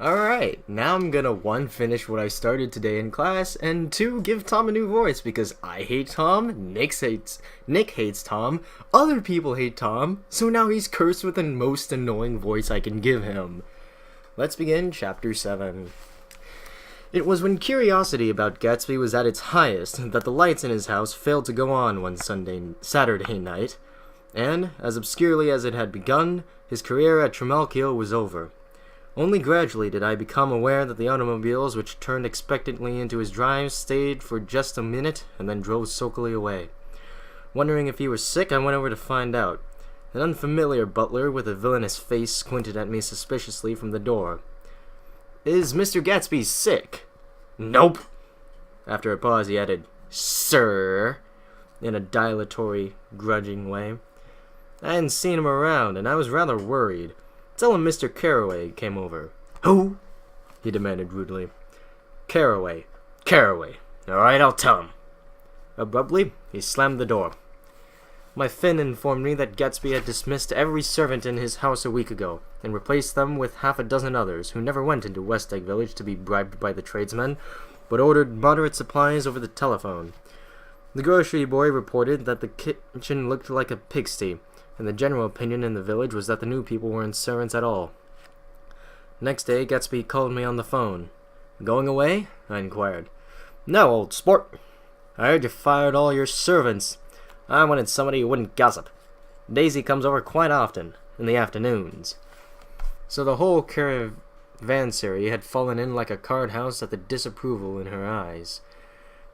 Alright, now I'm gonna 1. Finish what I started today in class, and 2. Give Tom a new voice because I hate Tom, Nick hates Tom, other people hate Tom, so now he's cursed with the most annoying voice I can give him. Let's begin Chapter 7. It was when curiosity about Gatsby was at its highest that the lights in his house failed to go on one Saturday night, and, as obscurely as it had begun, his career at Trimalchio was over. Only gradually did I become aware that the automobiles which turned expectantly into his drive stayed for just a minute and then drove sulkily away. Wondering if he was sick, I went over to find out. An unfamiliar butler with a villainous face squinted at me suspiciously from the door. "Is Mr. Gatsby sick?" "Nope." After a pause he added, "Sir," in a dilatory, grudging way. I hadn't seen him around, and I was rather worried. "Tell him Mr. Carroway came over." "Who?" he demanded rudely. "Carroway. Carroway. Alright, I'll tell him." Abruptly, he slammed the door. My Finn informed me that Gatsby had dismissed every servant in his house a week ago, and replaced them with half a dozen others who never went into West Egg Village to be bribed by the tradesmen, but ordered moderate supplies over the telephone. The grocery boy reported that the kitchen looked like a pigsty, and the general opinion in the village was that the new people weren't servants at all. Next day, Gatsby called me on the phone. "Going away?" I inquired. "No, old sport. I heard you fired all your servants. I wanted somebody who wouldn't gossip. Daisy comes over quite often, in the afternoons." So the whole caravansary had fallen in like a card house at the disapproval in her eyes.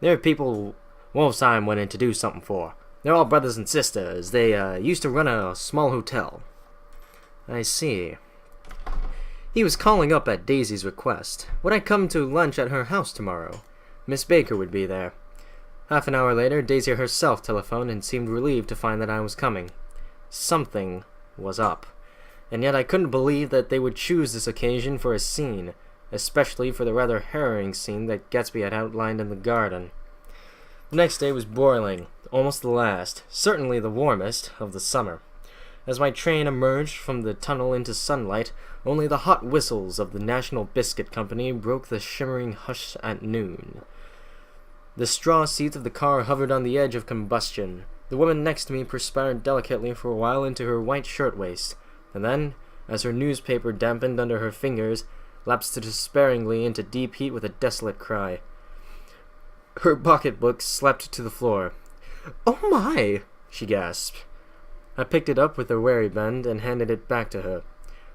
"There are people Wolfsheim went in to do something for. They're all brothers and sisters. They used to run a small hotel." "I see." He was calling up at Daisy's request. Would I come to lunch at her house tomorrow? Miss Baker would be there. Half an hour later, Daisy herself telephoned and seemed relieved to find that I was coming. Something was up, and yet I couldn't believe that they would choose this occasion for a scene, especially for the rather harrowing scene that Gatsby had outlined in the garden. The next day was broiling, almost the last, certainly the warmest, of the summer. As my train emerged from the tunnel into sunlight, only the hot whistles of the National Biscuit Company broke the shimmering hush at noon. The straw seat of the car hovered on the edge of combustion. The woman next to me perspired delicately for a while into her white shirtwaist, and then, as her newspaper dampened under her fingers, lapsed despairingly into deep heat with a desolate cry. Her pocketbook slapped to the floor. "Oh my!" she gasped. I picked it up with a wary bend and handed it back to her,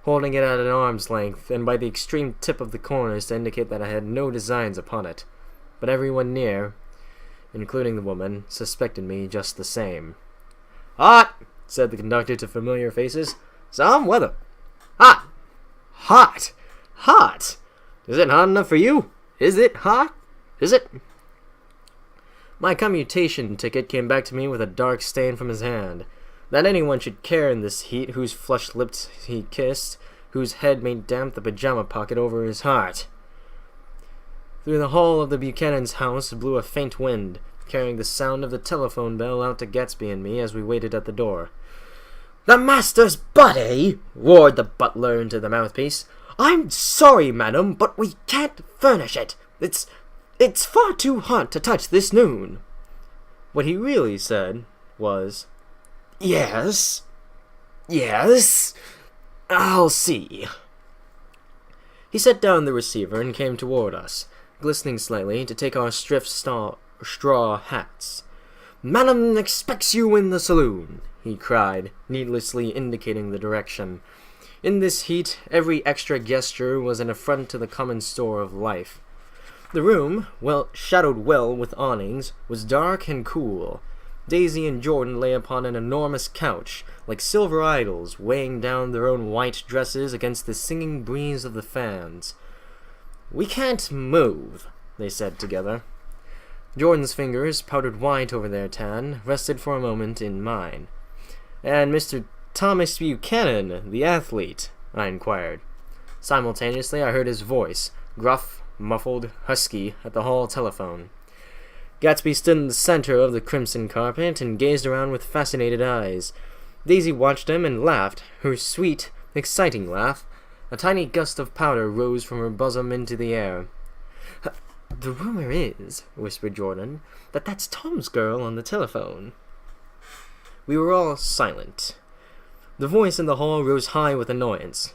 holding it at an arm's length and by the extreme tip of the corners to indicate that I had no designs upon it. But everyone near, including the woman, suspected me just the same. "Hot!" said the conductor to familiar faces. "Some weather. Hot! Hot! Hot! Is it hot enough for you? Is it hot? Is it?" My commutation ticket came back to me with a dark stain from his hand. That anyone should care in this heat, whose flushed lips he kissed, whose head made damp the pajama pocket over his heart. Through the hall of the Buchanan's house blew a faint wind, carrying the sound of the telephone bell out to Gatsby and me as we waited at the door. "The master's body!" roared the butler into the mouthpiece. "I'm sorry, madam, but we can't furnish it. It's far too hot to touch this noon." What he really said was, Yes, I'll see." He set down the receiver and came toward us, glistening slightly, to take our stiff straw hats. "Madam expects you in the saloon," he cried, needlessly indicating the direction. In this heat, every extra gesture was an affront to the common store of life. The room, shadowed well with awnings, was dark and cool. Daisy and Jordan lay upon an enormous couch, like silver idols, weighing down their own white dresses against the singing breeze of the fans. "We can't move," they said together. Jordan's fingers, powdered white over their tan, rested for a moment in mine. "And Mr. Thomas Buchanan, the athlete?" I inquired. Simultaneously I heard his voice, gruff, muffled, husky, at the hall telephone. Gatsby stood in the center of the crimson carpet and gazed around with fascinated eyes. Daisy watched him and laughed, her sweet, exciting laugh, A tiny gust of powder rose from her bosom into the air. "The rumor is," whispered Jordan, "that that's Tom's girl on the telephone." We were all silent. The voice in the hall rose high with annoyance.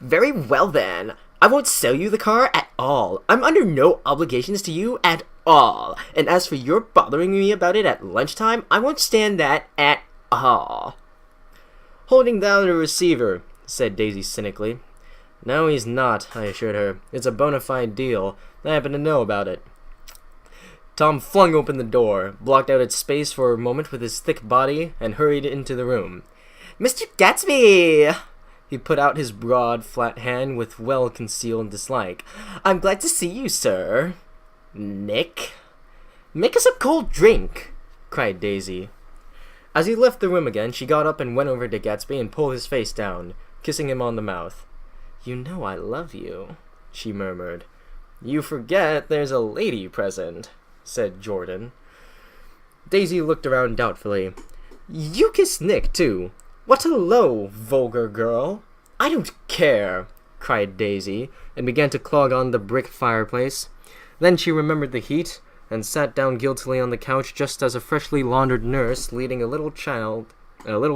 "Very well then. I won't sell you the car at all. I'm under no obligations to you at all. And as for your bothering me about it at lunchtime, I won't stand that at all." "Holding down the receiver," said Daisy cynically. "No, he's not," I assured her. "It's a bona fide deal. I happen to know about it." Tom flung open the door, blocked out its space for a moment with his thick body, and hurried into the room. "Mr. Gatsby!" He put out his broad, flat hand with well-concealed dislike. "I'm glad to see you, sir." "Nick?" "Make us a cold drink!" cried Daisy. As he left the room again, she got up and went over to Gatsby and pulled his face down, kissing him on the mouth. "You know I love you," she murmured. "You forget there's a lady present," said Jordan. Daisy looked around doubtfully. "You kissed Nick, too. What a low, vulgar girl." "I don't care," cried Daisy, and began to clog on the brick fireplace. Then she remembered the heat, and sat down guiltily on the couch just as a freshly laundered nurse leading a little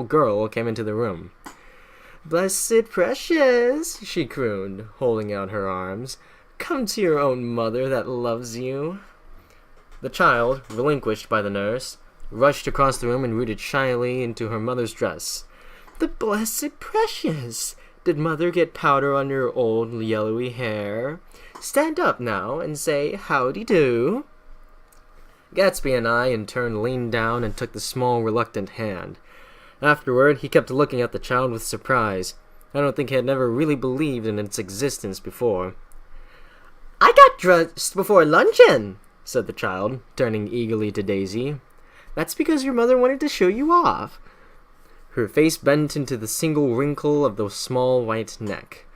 girl came into the room. "Blessed precious," she crooned, holding out her arms. "Come to your own mother that loves you." The child, relinquished by the nurse, rushed across the room and rooted shyly into her mother's dress. "The blessed precious! Did mother get powder on your old yellowy hair? Stand up now and say howdy-do." Gatsby and I in turn leaned down and took the small, reluctant hand. Afterward, he kept looking at the child with surprise. I don't think he had never really believed in its existence before. "I got dressed before luncheon," said the child, turning eagerly to Daisy. "That's because your mother wanted to show you off." Her face bent into the single wrinkle of the small white neck.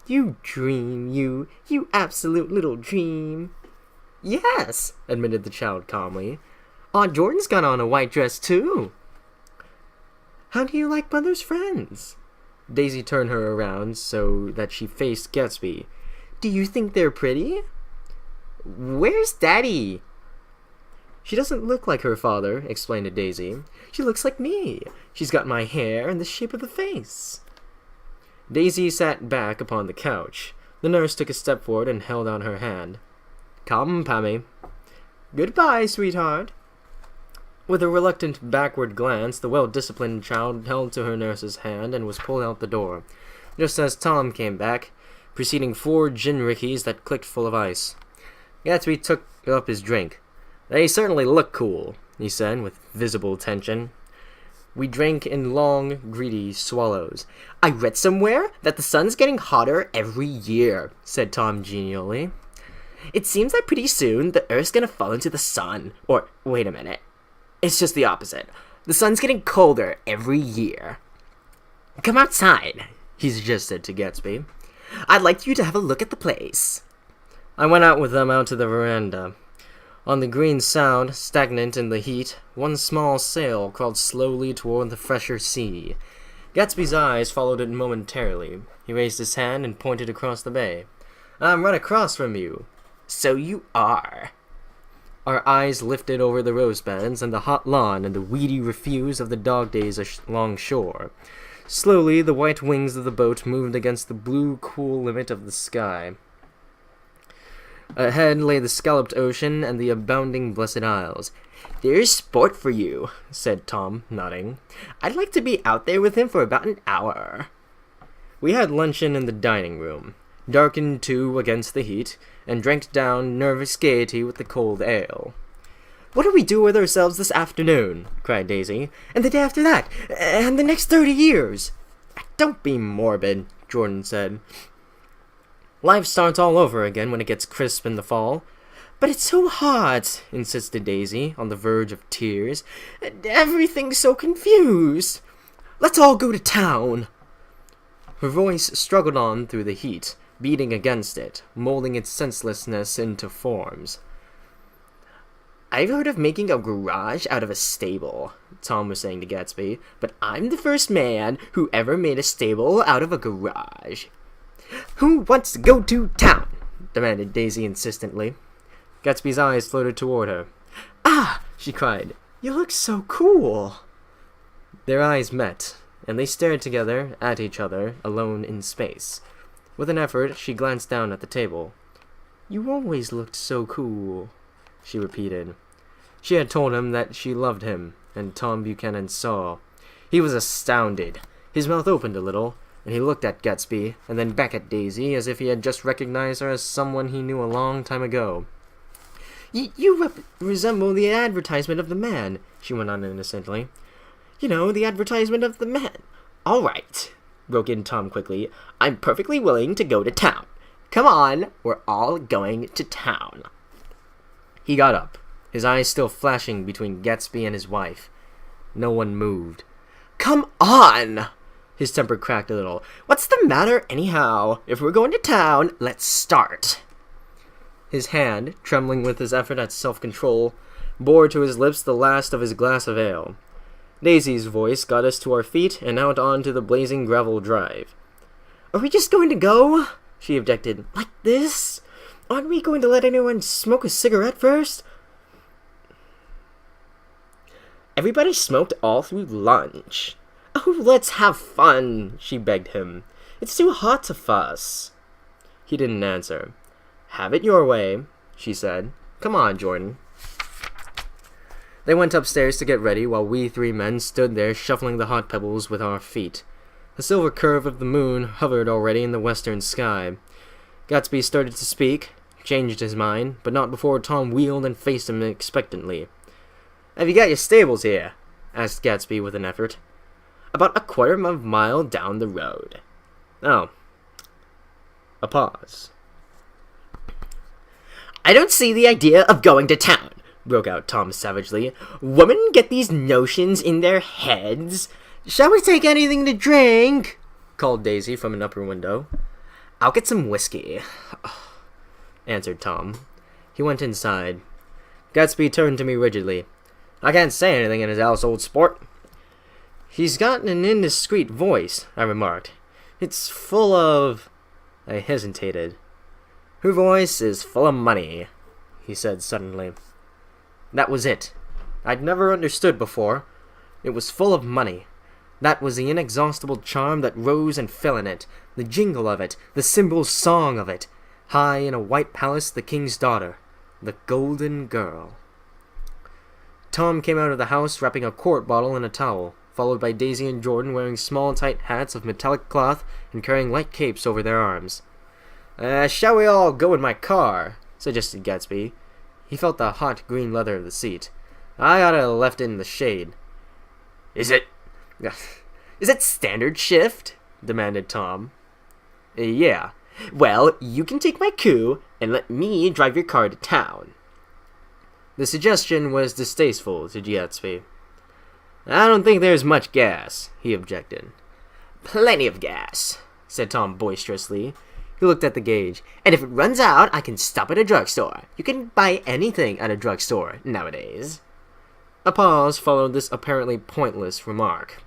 "You dream, you absolute little dream." "Yes," admitted the child calmly. "Aunt Jordan's got on a white dress, too." "How do you like mother's friends?" Daisy turned her around so that she faced Gatsby. "Do you think they're pretty?" "Where's Daddy?" "She doesn't look like her father," explained to Daisy. "She looks like me. She's got my hair and the shape of the face." Daisy sat back upon the couch. The nurse took a step forward and held out her hand. "Come, Pammy." "Goodbye, sweetheart." With a reluctant backward glance, the well-disciplined child held to her nurse's hand and was pulled out the door, just as Tom came back, preceding 4 gin rickeys that clicked full of ice. Gatsby took up his drink. "They certainly look cool," he said, with visible tension. We drank in long, greedy swallows. "I read somewhere that the sun's getting hotter every year," said Tom genially. "It seems like pretty soon the Earth's gonna fall into the sun. Or, wait a minute. It's just the opposite. The sun's getting colder every year." "Come outside," he suggested to Gatsby. "I'd like you to have a look at the place." I went out with them out to the veranda. On the green Sound, stagnant in the heat, one small sail crawled slowly toward the fresher sea. Gatsby's eyes followed it momentarily. He raised his hand and pointed across the bay. "I'm right across from you." "So you are." Our eyes lifted over the rose beds and the hot lawn and the weedy refuse of the dog days along shore. Slowly, the white wings of the boat moved against the blue, cool limit of the sky. Ahead lay the scalloped ocean and the abounding Blessed Isles. "There's sport for you," said Tom, nodding. "I'd like to be out there with him for about an hour." We had luncheon in the dining room, darkened too against the heat, and drank down nervous gaiety with the cold ale. "What do we do with ourselves this afternoon?" cried Daisy. "And the day after that? And the next 30 years?" "Don't be morbid," Jordan said. "Life starts all over again when it gets crisp in the fall." "But it's so hot," insisted Daisy, on the verge of tears. "Everything's so confused. Let's all go to town." Her voice struggled on through the heat, beating against it, molding its senselessness into forms. "I've heard of making a garage out of a stable," Tom was saying to Gatsby, "but I'm the first man who ever made a stable out of a garage." Who wants to go to town? Demanded Daisy insistently. Gatsby's eyes floated toward her. Ah! She cried. You look so cool. Their eyes met, and they stared together at each other, alone in space. With an effort, she glanced down at the table. You always looked so cool, she repeated. She had told him that she loved him, and Tom Buchanan saw. He was astounded. His mouth opened a little, and he looked at Gatsby, and then back at Daisy, as if he had just recognized her as someone he knew a long time ago. You resemble the advertisement of the man, she went on innocently. You know, the advertisement of the man. All right, broke in Tom quickly. I'm perfectly willing to go to town. Come on, we're all going to town. He got up, his eyes still flashing between Gatsby and his wife. No one moved. Come on! His temper cracked a little. What's the matter anyhow? If we're going to town, let's start. His hand, trembling with his effort at self-control, bore to his lips the last of his glass of ale. Daisy's voice got us to our feet and out onto the blazing gravel drive. Are we just going to go? She objected. Like this? Aren't we going to let anyone smoke a cigarette first? Everybody smoked all through lunch. Oh, let's have fun, she begged him. It's too hot to fuss. He didn't answer. Have it your way, she said. Come on, Jordan. They went upstairs to get ready while we three men stood there shuffling the hot pebbles with our feet. The silver curve of the moon hovered already in the western sky. Gatsby started to speak, changed his mind, but not before Tom wheeled and faced him expectantly. Have you got your stables here? Asked Gatsby with an effort. About a quarter of a mile down the road. Oh. A pause. I don't see the idea of going to town, broke out Tom savagely. Women get these notions in their heads. Shall we take anything to drink? Called Daisy from an upper window. I'll get some whiskey, answered Tom. He went inside. Gatsby turned to me rigidly. I can't say anything in his house, old sport. He's got an indiscreet voice, I remarked. It's full of... I hesitated. Her voice is full of money, he said suddenly. That was it. I'd never understood before. It was full of money. That was the inexhaustible charm that rose and fell in it, the jingle of it, the cymbal song of it. High in a white palace, the king's daughter, the golden girl. Tom came out of the house wrapping a quart bottle in a towel, followed by Daisy and Jordan wearing small tight hats of metallic cloth and carrying light capes over their arms. Shall we all go in my car? Suggested Gatsby. He felt the hot green leather of the seat. I ought to have left it in the shade. Is it standard shift? Demanded Tom. Yeah. Well, you can take my coup and let me drive your car to town. The suggestion was distasteful to Gatsby. I don't think there's much gas, he objected. Plenty of gas, said Tom boisterously. He looked at the gauge. And if it runs out, I can stop at a drugstore. You can buy anything at a drugstore nowadays. A pause followed this apparently pointless remark.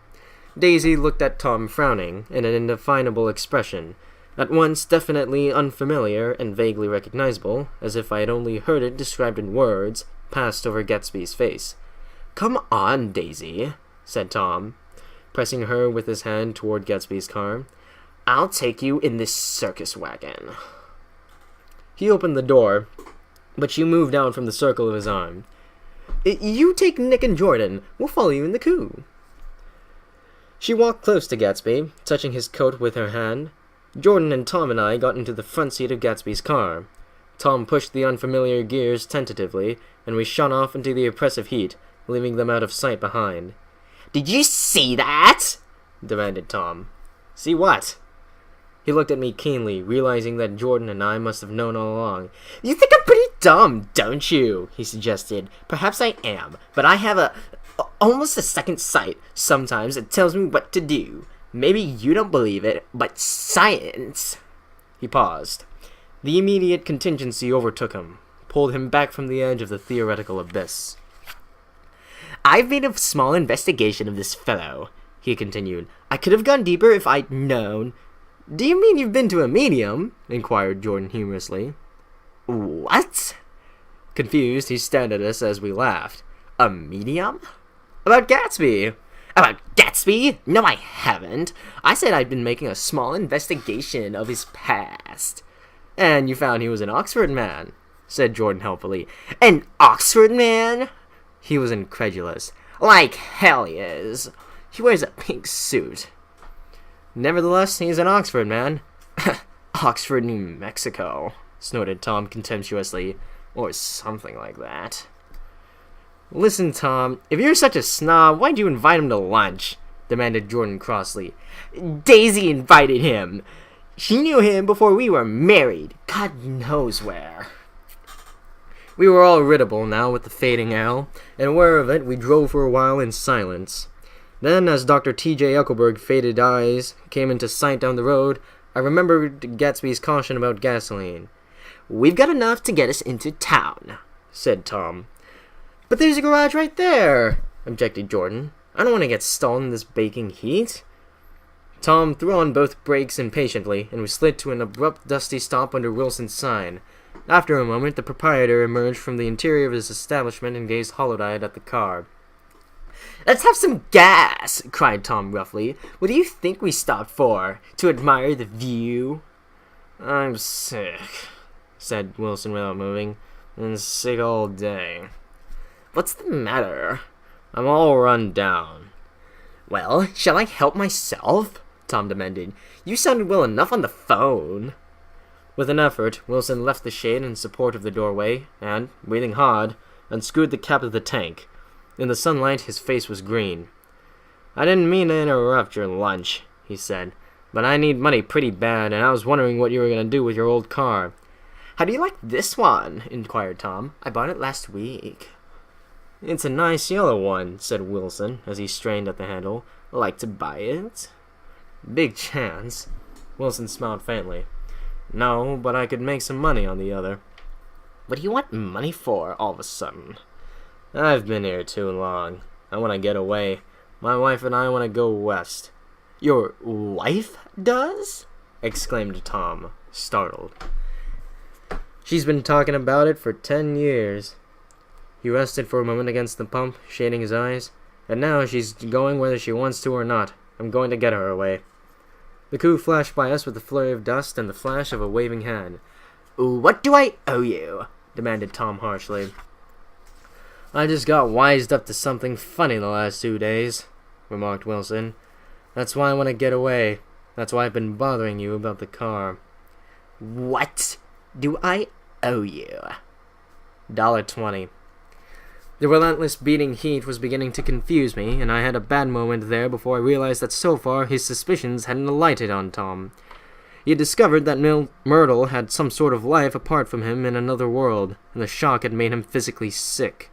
Daisy looked at Tom frowning, in an indefinable expression, at once definitely unfamiliar and vaguely recognizable, as if I had only heard it described in words, passed over Gatsby's face. Come on, Daisy, said Tom, pressing her with his hand toward Gatsby's car. I'll take you in this circus wagon. He opened the door, but she moved out from the circle of his arm. You take Nick and Jordan. We'll follow you in the coupe. She walked close to Gatsby, touching his coat with her hand. Jordan and Tom and I got into the front seat of Gatsby's car. Tom pushed the unfamiliar gears tentatively, and we shot off into the oppressive heat, leaving them out of sight behind. Did you see that? Demanded Tom. See what? He looked at me keenly, realizing that Jordan and I must have known all along. You think I'm pretty dumb, don't you? He suggested. Perhaps I am, but I have almost a second sight. Sometimes it tells me what to do. Maybe you don't believe it, but science... He paused. The immediate contingency overtook him, pulled him back from the edge of the theoretical abyss. I've made a small investigation of this fellow, he continued. I could have gone deeper if I'd known. Do you mean you've been to a medium? Inquired Jordan humorously. What? Confused, he stared at us as we laughed. A medium? About Gatsby. About Gatsby? No, I haven't. I said I'd been making a small investigation of his past. And you found he was an Oxford man, said Jordan helpfully. An Oxford man? He was incredulous. Like hell he is. He wears a pink suit. Nevertheless, he's an Oxford man. Oxford, New Mexico, snorted Tom contemptuously. Or something like that. Listen, Tom, if you're such a snob, why'd you invite him to lunch? Demanded Jordan crossly. Daisy invited him. She knew him before we were married. God knows where. We were all irritable now with the fading ale, and aware of it, we drove for a while in silence. Then, as Dr. T.J. Eckelberg's faded eyes came into sight down the road, I remembered Gatsby's caution about gasoline. We've got enough to get us into town, said Tom. But there's a garage right there, objected Jordan. I don't want to get stalled in this baking heat. Tom threw on both brakes impatiently, and we slid to an abrupt, dusty stop under Wilson's sign. After a moment, the proprietor emerged from the interior of his establishment and gazed hollow-eyed at the car. Let's have some gas, cried Tom roughly. What do you think we stopped for? To admire the view? I'm sick, said Wilson without moving. Been sick all day. What's the matter? I'm all run down. Well, shall I help myself? Tom demanded. You sounded well enough on the phone. With an effort, Wilson left the shade in support of the doorway and, breathing hard, unscrewed the cap of the tank. In the sunlight, his face was green. I didn't mean to interrupt your lunch, he said, but I need money pretty bad, and I was wondering what you were going to do with your old car. How do you like this one? Inquired Tom. I bought it last week. It's a nice yellow one, said Wilson, as he strained at the handle. Like to buy it? Big chance. Wilson smiled faintly. No, but I could make some money on the other. What do you want money for, all of a sudden? I've been here too long. I want to get away. My wife and I want to go west. Your wife does? Exclaimed Tom, startled. She's been talking about it for 10 years. He rested for a moment against the pump, shading his eyes. And now she's going whether she wants to or not. I'm going to get her away. The coupe flashed by us with a flurry of dust and the flash of a waving hand. What do I owe you? Demanded Tom harshly. I just got wised up to something funny the last 2 days, remarked Wilson. That's why I want to get away. That's why I've been bothering you about the car. What do I owe you? $1.20. The relentless beating heat was beginning to confuse me, and I had a bad moment there before I realized that so far his suspicions hadn't alighted on Tom. He had discovered that Myrtle had some sort of life apart from him in another world, and the shock had made him physically sick.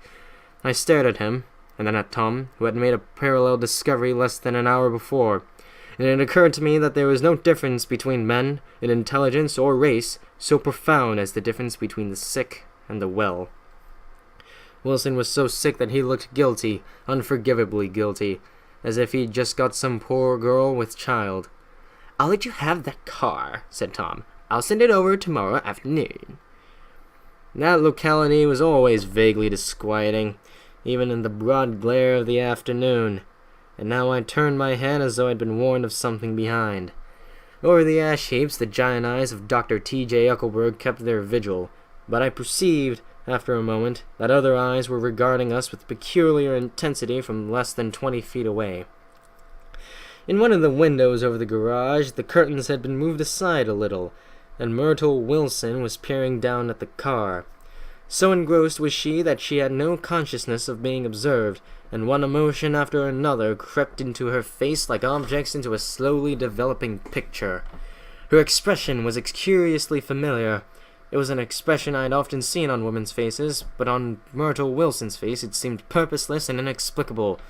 I stared at him, and then at Tom, who had made a parallel discovery less than an hour before, and it occurred to me that there was no difference between men in intelligence or race so profound as the difference between the sick and the well. Wilson was so sick that he looked guilty, unforgivably guilty, as if he'd just got some poor girl with child. I'll let you have that car, said Tom. I'll send it over tomorrow afternoon. That locality was always vaguely disquieting, even in the broad glare of the afternoon, and now I turned my head as though I'd been warned of something behind. Over the ash heaps, the giant eyes of Dr. T.J. Eckelberg kept their vigil, but I perceived, after a moment, that other eyes were regarding us with peculiar intensity from less than 20 feet away. In one of the windows over the garage, the curtains had been moved aside a little, and Myrtle Wilson was peering down at the car. So engrossed was she that she had no consciousness of being observed, and one emotion after another crept into her face like objects into a slowly developing picture. Her expression was curiously familiar. It was an expression I had often seen on women's faces, but on Myrtle Wilson's face it seemed purposeless and inexplicable,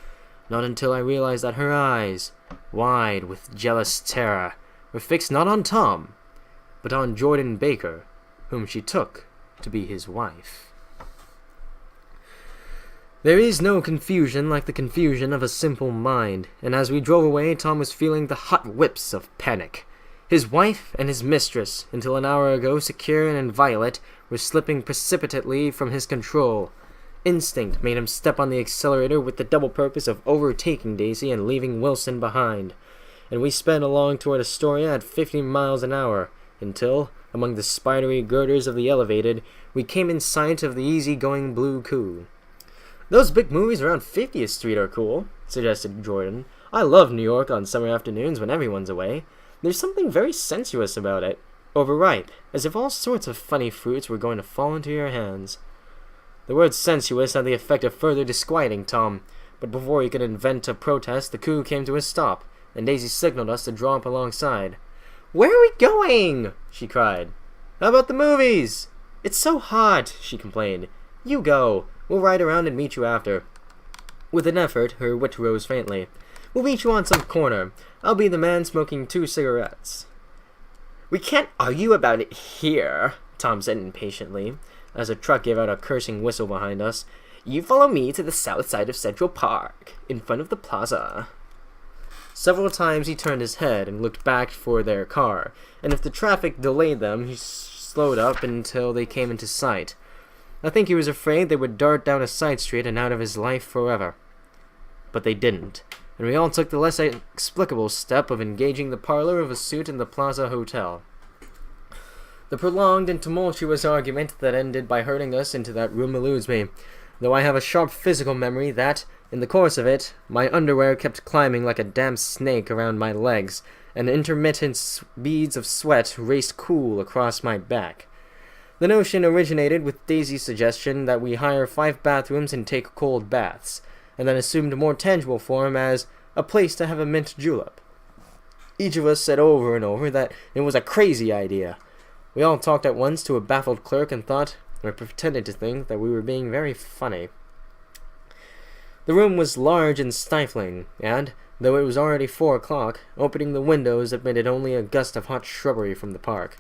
not until I realized that her eyes, wide with jealous terror, were fixed not on Tom, but on Jordan Baker, whom she took to be his wife. There is no confusion like the confusion of a simple mind, and as we drove away, Tom was feeling the hot whips of panic. His wife and his mistress, until an hour ago secure and inviolate, were slipping precipitately from his control. Instinct made him step on the accelerator with the double purpose of overtaking Daisy and leaving Wilson behind. And we sped along toward Astoria at 50 miles an hour, until, among the spidery girders of the elevated, we came in sight of the easy-going Blue Coup. "Those big movies around 50th Street are cool," suggested Jordan. "I love New York on summer afternoons when everyone's away. There's something very sensuous about it. Overripe, as if all sorts of funny fruits were going to fall into your hands." The word sensuous had the effect of further disquieting Tom, but before he could invent a protest, the coup came to a stop, and Daisy signaled us to draw up alongside. "Where are we going?" she cried. "How about the movies?" "It's so hot," she complained. "You go. We'll ride around and meet you after." With an effort, her wit rose faintly. "We'll meet you on some corner. I'll be the man smoking 2 cigarettes. "We can't argue about it here," Tom said impatiently, as a truck gave out a cursing whistle behind us. "You follow me to the south side of Central Park, in front of the plaza." Several times he turned his head and looked back for their car, and if the traffic delayed them, he slowed up until they came into sight. I think he was afraid they would dart down a side street and out of his life forever. But they didn't, and we all took the less inexplicable step of engaging the parlor of a suite in the Plaza Hotel. The prolonged and tumultuous argument that ended by herding us into that room eludes me, though I have a sharp physical memory that, in the course of it, my underwear kept climbing like a damp snake around my legs, and intermittent beads of sweat raced cool across my back. The notion originated with Daisy's suggestion that we hire 5 bathrooms and take cold baths, and then assumed a more tangible form as a place to have a mint julep. Each of us said over and over that it was a crazy idea. We all talked at once to a baffled clerk and thought, or pretended to think, that we were being very funny. The room was large and stifling, and, though it was already 4 o'clock, opening the windows admitted only a gust of hot shrubbery from the park.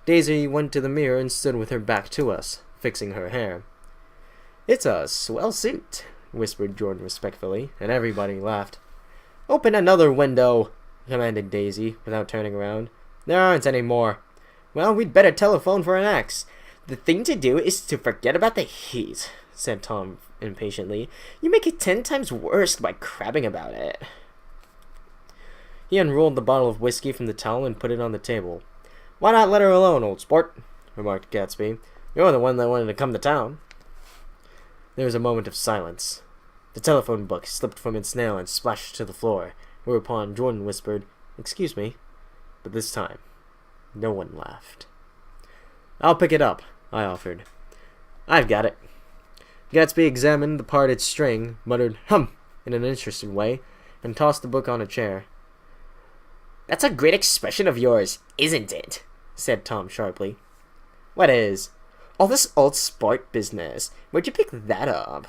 Daisy went to the mirror and stood with her back to us, fixing her hair. "It's a swell suit," whispered Jordan respectfully, and everybody laughed. "Open another window," commanded Daisy, without turning around. "There aren't any more." "Well, we'd better telephone for an X." "The thing to do is to forget about the heat," said Tom impatiently. "You make it 10 times worse by crabbing about it." He unrolled the bottle of whiskey from the towel and put it on the table. "Why not let her alone, old sport?" remarked Gatsby. "You're the one that wanted to come to town." There was a moment of silence. The telephone book slipped from its nail and splashed to the floor, whereupon Jordan whispered, "Excuse me," but this time no one laughed. "I'll pick it up," I offered. "I've got it." Gatsby examined the parted string, muttered "hum" in an interested way, and tossed the book on a chair. "That's a great expression of yours, isn't it?" said Tom sharply. "What is?" "All this old sport business. Where'd you pick that up?"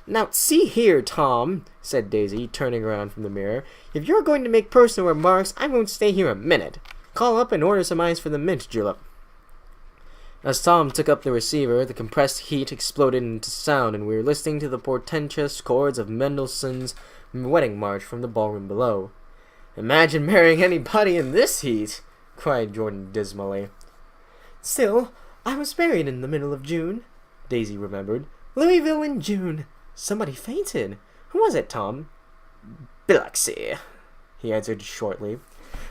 "Now, see here, Tom," said Daisy, turning around from the mirror. "If you're going to make personal remarks, I won't stay here a minute. Call up and order some ice for the mint julep." As Tom took up the receiver, the compressed heat exploded into sound, and we were listening to the portentous chords of Mendelssohn's Wedding March from the ballroom below. "Imagine marrying anybody in this heat!" cried Jordan dismally. "Still, I was married in the middle of June," Daisy remembered. "Louisville in June. Somebody fainted. Who was it, Tom?" "Biloxi," he answered shortly.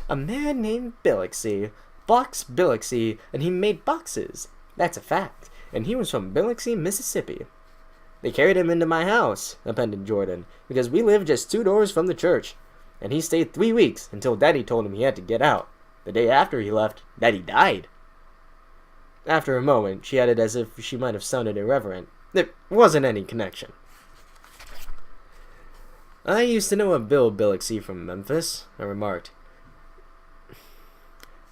"A man named Biloxi. Box Biloxi, and he made boxes. That's a fact. And he was from Biloxi, Mississippi." "They carried him into my house," appended Jordan, "because we lived just 2 doors from the church. And he stayed 3 weeks, until Daddy told him he had to get out. The day after he left, Daddy died." After a moment, she added as if she might have sounded irreverent, "There wasn't any connection." "I used to know a Bill Biloxi from Memphis," I remarked.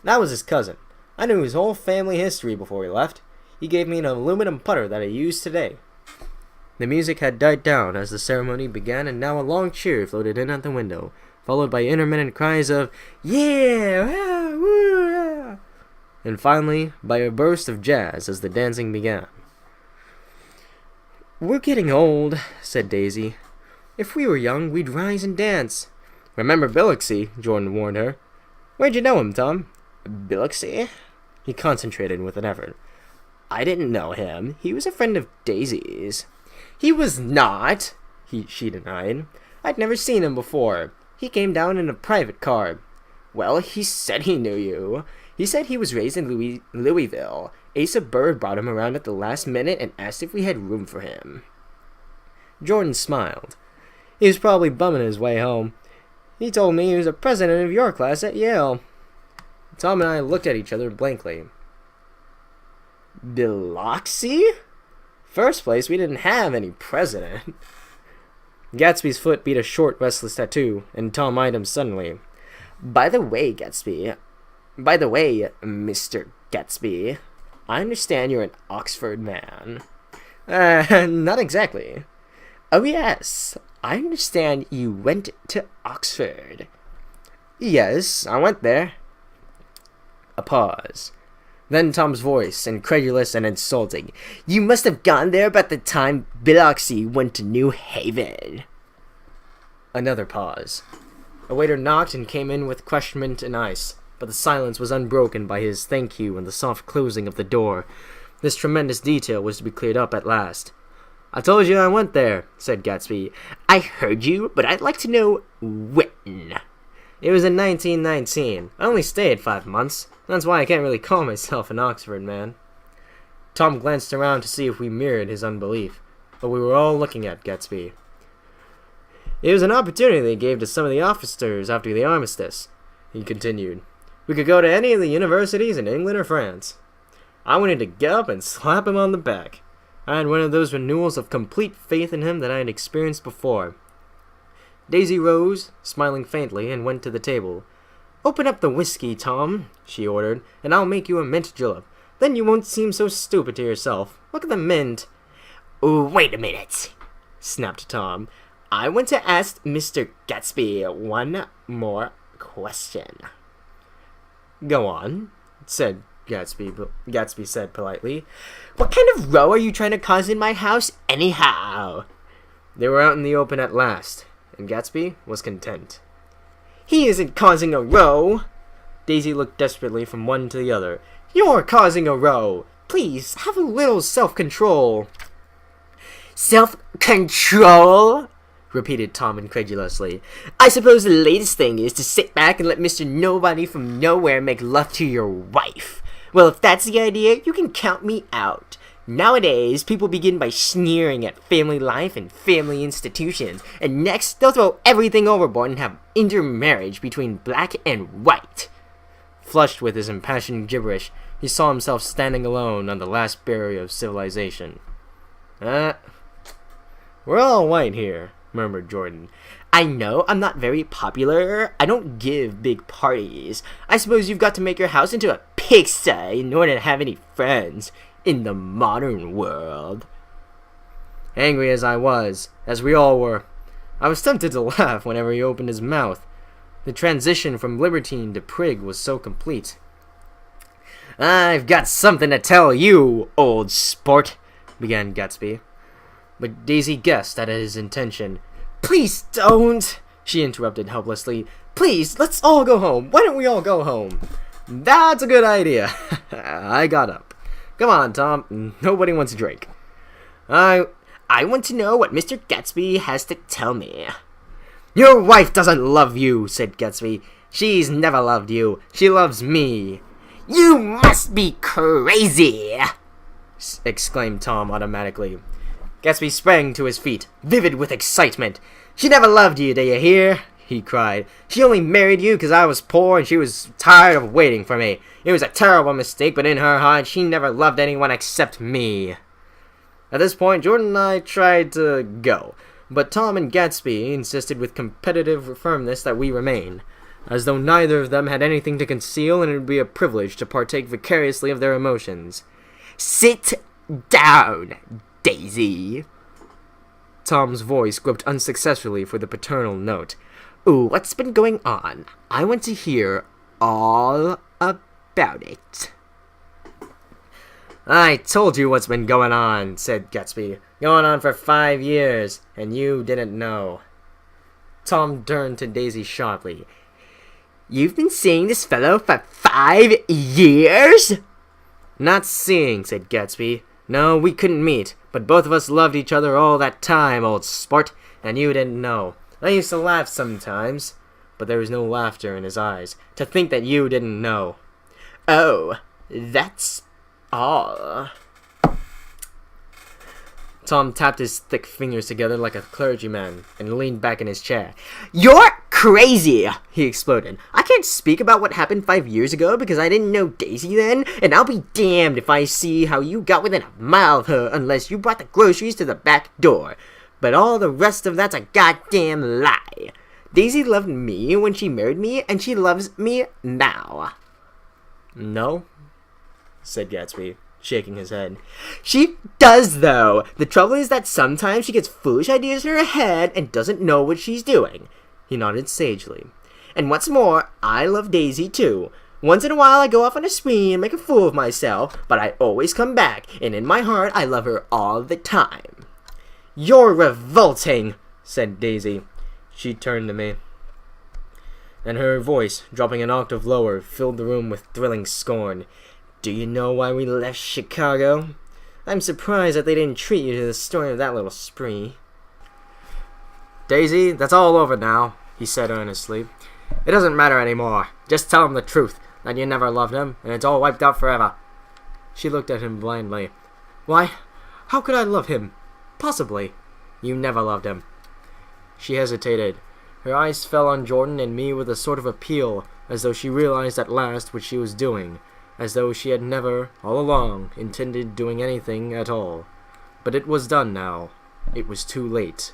"That was his cousin. I knew his whole family history before he left. He gave me an aluminum putter that I use today." The music had died down as the ceremony began, and now a long cheer floated in at the window, followed by intermittent cries of "Yeah! Ah, woo, yeah!" and finally by a burst of jazz as the dancing began. "We're getting old," said Daisy. "If we were young, we'd rise and dance." "Remember Biloxi," Jordan warned her. Where'd you know him, Tom? Biloxi? He concentrated with an effort. I didn't know him. He was a friend of Daisy's. He was not, she denied. I'd never seen him before. He came down in a private car. Well, he said he knew you. He said he was raised in Louisville. Asa Bird brought him around at the last minute and asked if we had room for him. Jordan smiled. He was probably bumming his way home. He told me he was a president of your class at Yale. Tom and I looked at each other blankly. Biloxi? First place, we didn't have any president. Gatsby's foot beat a short, restless tattoo, and Tom eyed him suddenly. By the way, Mr. Gatsby, I understand you're an Oxford man. Not exactly. Oh yes, I understand you went to Oxford. Yes, I went there. A pause. Then Tom's voice, incredulous and insulting. You must have gone there about the time Biloxi went to New Haven. Another pause. A waiter knocked and came in with refreshment and ice, but the silence was unbroken by his thank you and the soft closing of the door. This tremendous detail was to be cleared up at last. I told you I went there, said Gatsby. I heard you, but I'd like to know when. It was in 1919. I only stayed 5 months. That's why I can't really call myself an Oxford man. Tom glanced around to see if we mirrored his unbelief, but we were all looking at Gatsby. It was an opportunity they gave to some of the officers after the armistice, he continued. We could go to any of the universities in England or France. I wanted to get up and slap him on the back. I had one of those renewals of complete faith in him that I had experienced before. Daisy rose, smiling faintly, and went to the table. Open up the whiskey, Tom, she ordered, and I'll make you a mint julep. Then you won't seem so stupid to yourself. Look at the mint. Wait a minute, snapped Tom. I want to ask Mr. Gatsby one more question. Go on, said Gatsby said politely. What kind of row are you trying to cause in my house, anyhow? They were out in the open at last, and Gatsby was content. He isn't causing a row. Daisy looked desperately from one to the other. You're causing a row. Please, have a little self-control. Self-control? Repeated Tom incredulously. I suppose the latest thing is to sit back and let Mr. Nobody from Nowhere make love to your wife. Well, if that's the idea, you can count me out. Nowadays, people begin by sneering at family life and family institutions, and next they'll throw everything overboard and have intermarriage between black and white. Flushed with his impassioned gibberish, he saw himself standing alone on the last barrier of civilization. We're all white here, murmured Jordan. I know I'm not very popular. I don't give big parties. I suppose you've got to make your house into a pigsty in order to have any friends in the modern world. Angry as I was, as we all were, I was tempted to laugh whenever he opened his mouth. The transition from libertine to prig was so complete. I've got something to tell you, old sport, began Gatsby. But Daisy guessed at his intention. Please don't, she interrupted helplessly. Please, let's all go home. Why don't we all go home? That's a good idea. I got up. Come on, Tom. Nobody wants a drink. I want to know what Mr. Gatsby has to tell me. Your wife doesn't love you, said Gatsby. She's never loved you. She loves me. You must be crazy, exclaimed Tom automatically. Gatsby sprang to his feet, vivid with excitement. She never loved you, do you hear? He cried. She only married you because I was poor and she was tired of waiting for me. It was a terrible mistake, but in her heart, she never loved anyone except me. At this point, Jordan and I tried to go, but Tom and Gatsby insisted with competitive firmness that we remain, as though neither of them had anything to conceal and it would be a privilege to partake vicariously of their emotions. Sit down, Daisy. Tom's voice groped unsuccessfully for the paternal note. Ooh, what's been going on? I want to hear all about it. I told you what's been going on, said Gatsby. Going on for 5 years, and you didn't know. Tom turned to Daisy sharply. You've been seeing this fellow for 5 years? Not seeing, said Gatsby. No, we couldn't meet, but both of us loved each other all that time, old sport, and you didn't know. I used to laugh sometimes, but there was no laughter in his eyes. To think that you didn't know. Oh, that's all. Tom tapped his thick fingers together like a clergyman and leaned back in his chair. You're crazy, he exploded. I can't speak about what happened 5 years ago because I didn't know Daisy then, and I'll be damned if I see how you got within a mile of her unless you brought the groceries to the back door. But all the rest of that's a goddamn lie. Daisy loved me when she married me, and she loves me now. No, said Gatsby, shaking his head. She does, though. The trouble is that sometimes she gets foolish ideas in her head and doesn't know what she's doing. He nodded sagely. And what's more, I love Daisy, too. Once in a while I go off on a spree and make a fool of myself, but I always come back, and in my heart I love her all the time. You're revolting, said Daisy. She turned to me, and her voice, dropping an octave lower, filled the room with thrilling scorn. Do you know why we left Chicago? I'm surprised that they didn't treat you to the story of that little spree. Daisy, that's all over now, he said earnestly. It doesn't matter anymore. Just tell him the truth, that you never loved him, and it's all wiped out forever. She looked at him blindly. Why, how could I love him? Possibly. You never loved him. She hesitated. Her eyes fell on Jordan and me with a sort of appeal, as though she realized at last what she was doing, as though she had never, all along, intended doing anything at all. But it was done now. It was too late.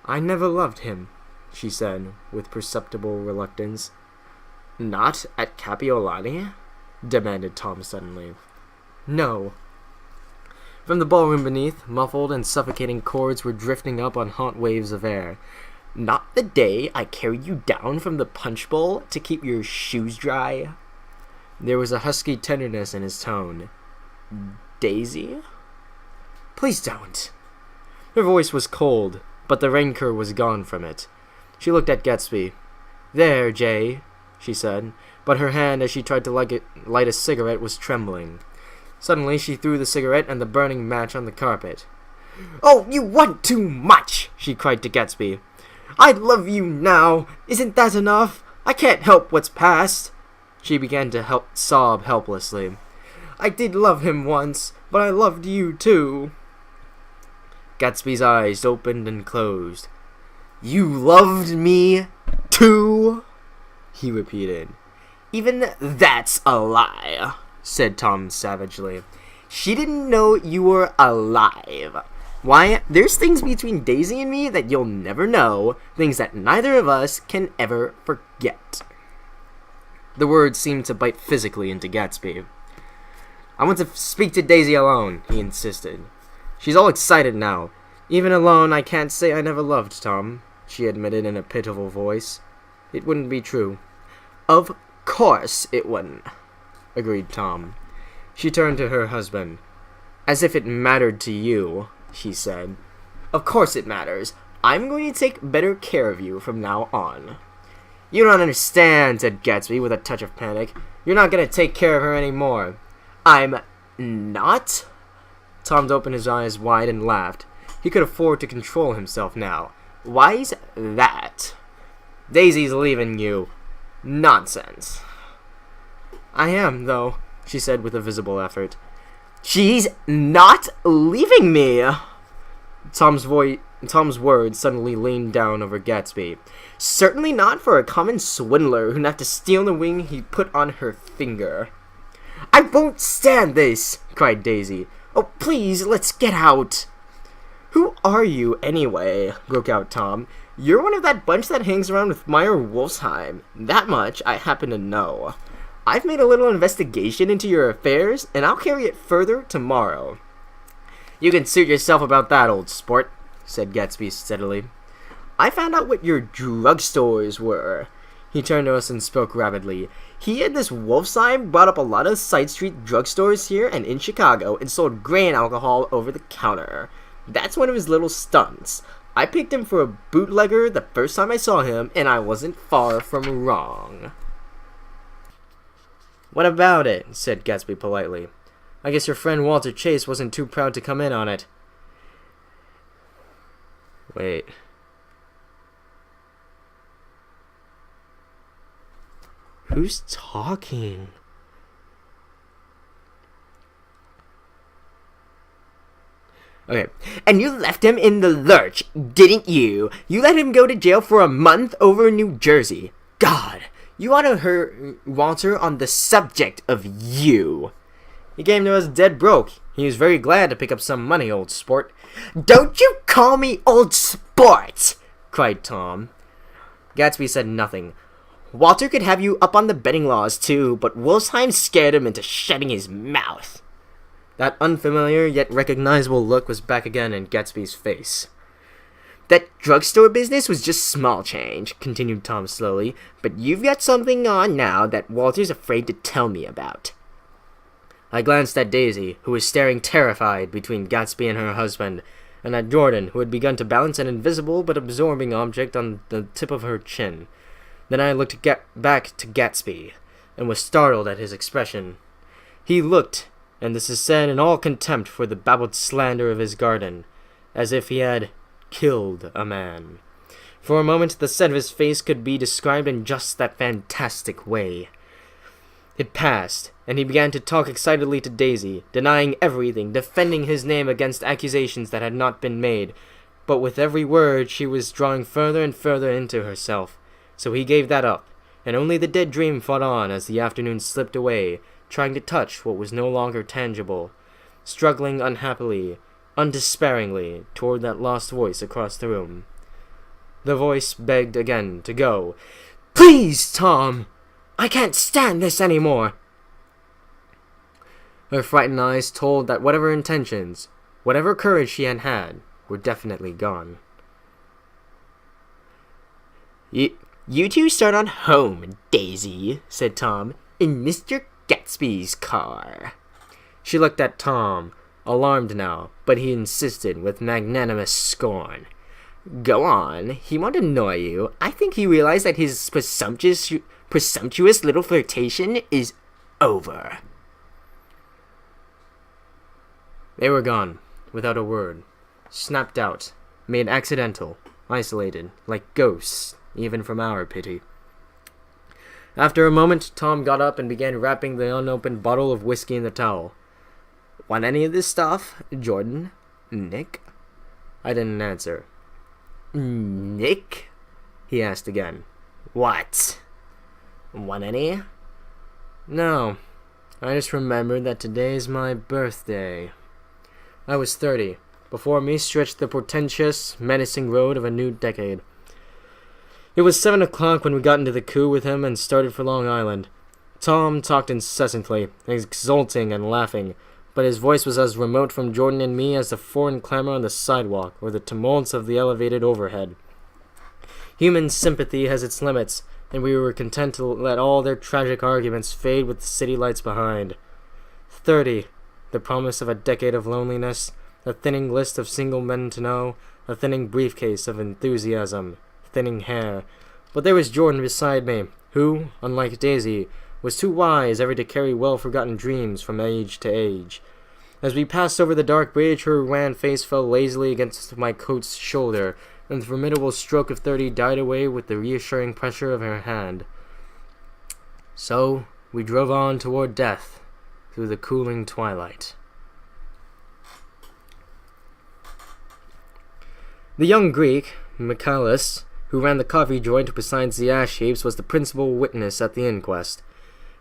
I never loved him, she said, with perceptible reluctance. Not at Capiolani? Demanded Tom suddenly. No. From the ballroom beneath, muffled and suffocating chords were drifting up on hot waves of air. Not the day I carried you down from the punch bowl to keep your shoes dry? There was a husky tenderness in his tone. Daisy? Please don't. Her voice was cold, but the rancor was gone from it. She looked at Gatsby. There, Jay, she said, but her hand as she tried to light a cigarette was trembling. Suddenly she threw the cigarette and the burning match on the carpet. Oh, you want too much, she cried to Gatsby. I love you now. Isn't that enough? I can't help what's past. She began to sob helplessly. I did love him once, but I loved you too. Gatsby's eyes opened and closed. You loved me too? He repeated. Even that's a lie, said Tom savagely. She didn't know you were alive. Why, there's things between Daisy and me that you'll never know, things that neither of us can ever forget. The words seemed to bite physically into Gatsby. I want to speak to Daisy alone, he insisted. She's all excited now. Even alone, I can't say I never loved Tom, she admitted in a pitiful voice. It wouldn't be true. Of course it wouldn't, agreed Tom. She turned to her husband. As if it mattered to you, she said. Of course it matters. I'm going to take better care of you from now on. You don't understand, said Gatsby with a touch of panic. You're not going to take care of her anymore. I'm not? Tom opened his eyes wide and laughed. He could afford to control himself now. Why's that? Daisy's leaving you. Nonsense. I am, though, she said with a visible effort. She's not leaving me. Tom's words suddenly leaned down over Gatsby. Certainly not for a common swindler who'd have to steal the ring he put on her finger. I won't stand this, cried Daisy. Oh, please, let's get out. Who are you, anyway? Broke out Tom. You're one of that bunch that hangs around with Meyer Wolfsheim. That much I happen to know. I've made a little investigation into your affairs, and I'll carry it further tomorrow. You can suit yourself about that, old sport, said Gatsby steadily. I found out what your drugstores were. He turned to us and spoke rapidly. He and this Wolfsheim brought up a lot of side street drugstores here and in Chicago and sold grain alcohol over the counter. That's one of his little stunts. I picked him for a bootlegger the first time I saw him, and I wasn't far from wrong. What about it? Said Gatsby politely. I guess your friend Walter Chase wasn't too proud to come in on it. Wait. Who's talking? Okay. And you left him in the lurch, didn't you? You let him go to jail for a month over in New Jersey. God, you ought to hurt Walter on the subject of you. He came to us dead broke. He was very glad to pick up some money, old sport. Don't you call me old sport! Cried Tom. Gatsby said nothing. Walter could have you up on the betting laws too, but Wilsheim scared him into shutting his mouth. That unfamiliar yet recognizable look was back again in Gatsby's face. That drugstore business was just small change, continued Tom slowly, but you've got something on now that Walter's afraid to tell me about. I glanced at Daisy, who was staring terrified between Gatsby and her husband, and at Jordan, who had begun to balance an invisible but absorbing object on the tip of her chin. Then I looked back to Gatsby, and was startled at his expression. He looked, and this is said in all contempt for the babbled slander of his garden, as if he had killed a man. For a moment the set of his face could be described in just that fantastic way. It passed, and he began to talk excitedly to Daisy, denying everything, defending his name against accusations that had not been made, but with every word she was drawing further and further into herself. So he gave that up, and only the dead dream fought on as the afternoon slipped away, trying to touch what was no longer tangible, struggling unhappily, undespairingly, toward that lost voice across the room. The voice begged again to go. "Please, Tom! I can't stand this anymore!" Her frightened eyes told that whatever intentions, whatever courage she had had, were definitely gone. You two start on home, Daisy, said Tom, in Mr. Gatsby's car. She looked at Tom, alarmed now, but he insisted with magnanimous scorn. Go on, he won't annoy you. I think he realized that his presumptuous little flirtation is over. They were gone, without a word, snapped out, made accidental, isolated, like ghosts, even from our pity. After a moment, Tom got up and began wrapping the unopened bottle of whiskey in the towel. Want any of this stuff, Jordan? Nick? I didn't answer. Nick? He asked again. What? Want any? No. I just remembered that today's my birthday. I was 30. Before me stretched the portentous, menacing road of a new decade. It was 7 o'clock when we got into the coupe with him and started for Long Island. Tom talked incessantly, exulting and laughing, but his voice was as remote from Jordan and me as the foreign clamor on the sidewalk or the tumults of the elevated overhead. Human sympathy has its limits, and we were content to let all their tragic arguments fade with the city lights behind. 30, the promise of a decade of loneliness, a thinning list of single men to know, a thinning briefcase of enthusiasm, thinning hair. But there was Jordan beside me, who, unlike Daisy, was too wise ever to carry well-forgotten dreams from age to age. As we passed over the dark bridge, her wan face fell lazily against my coat's shoulder, and the formidable stroke of 30 died away with the reassuring pressure of her hand. So we drove on toward death, through the cooling twilight. The young Greek, Michaelis, who ran the coffee joint besides the ash heaps, was the principal witness at the inquest.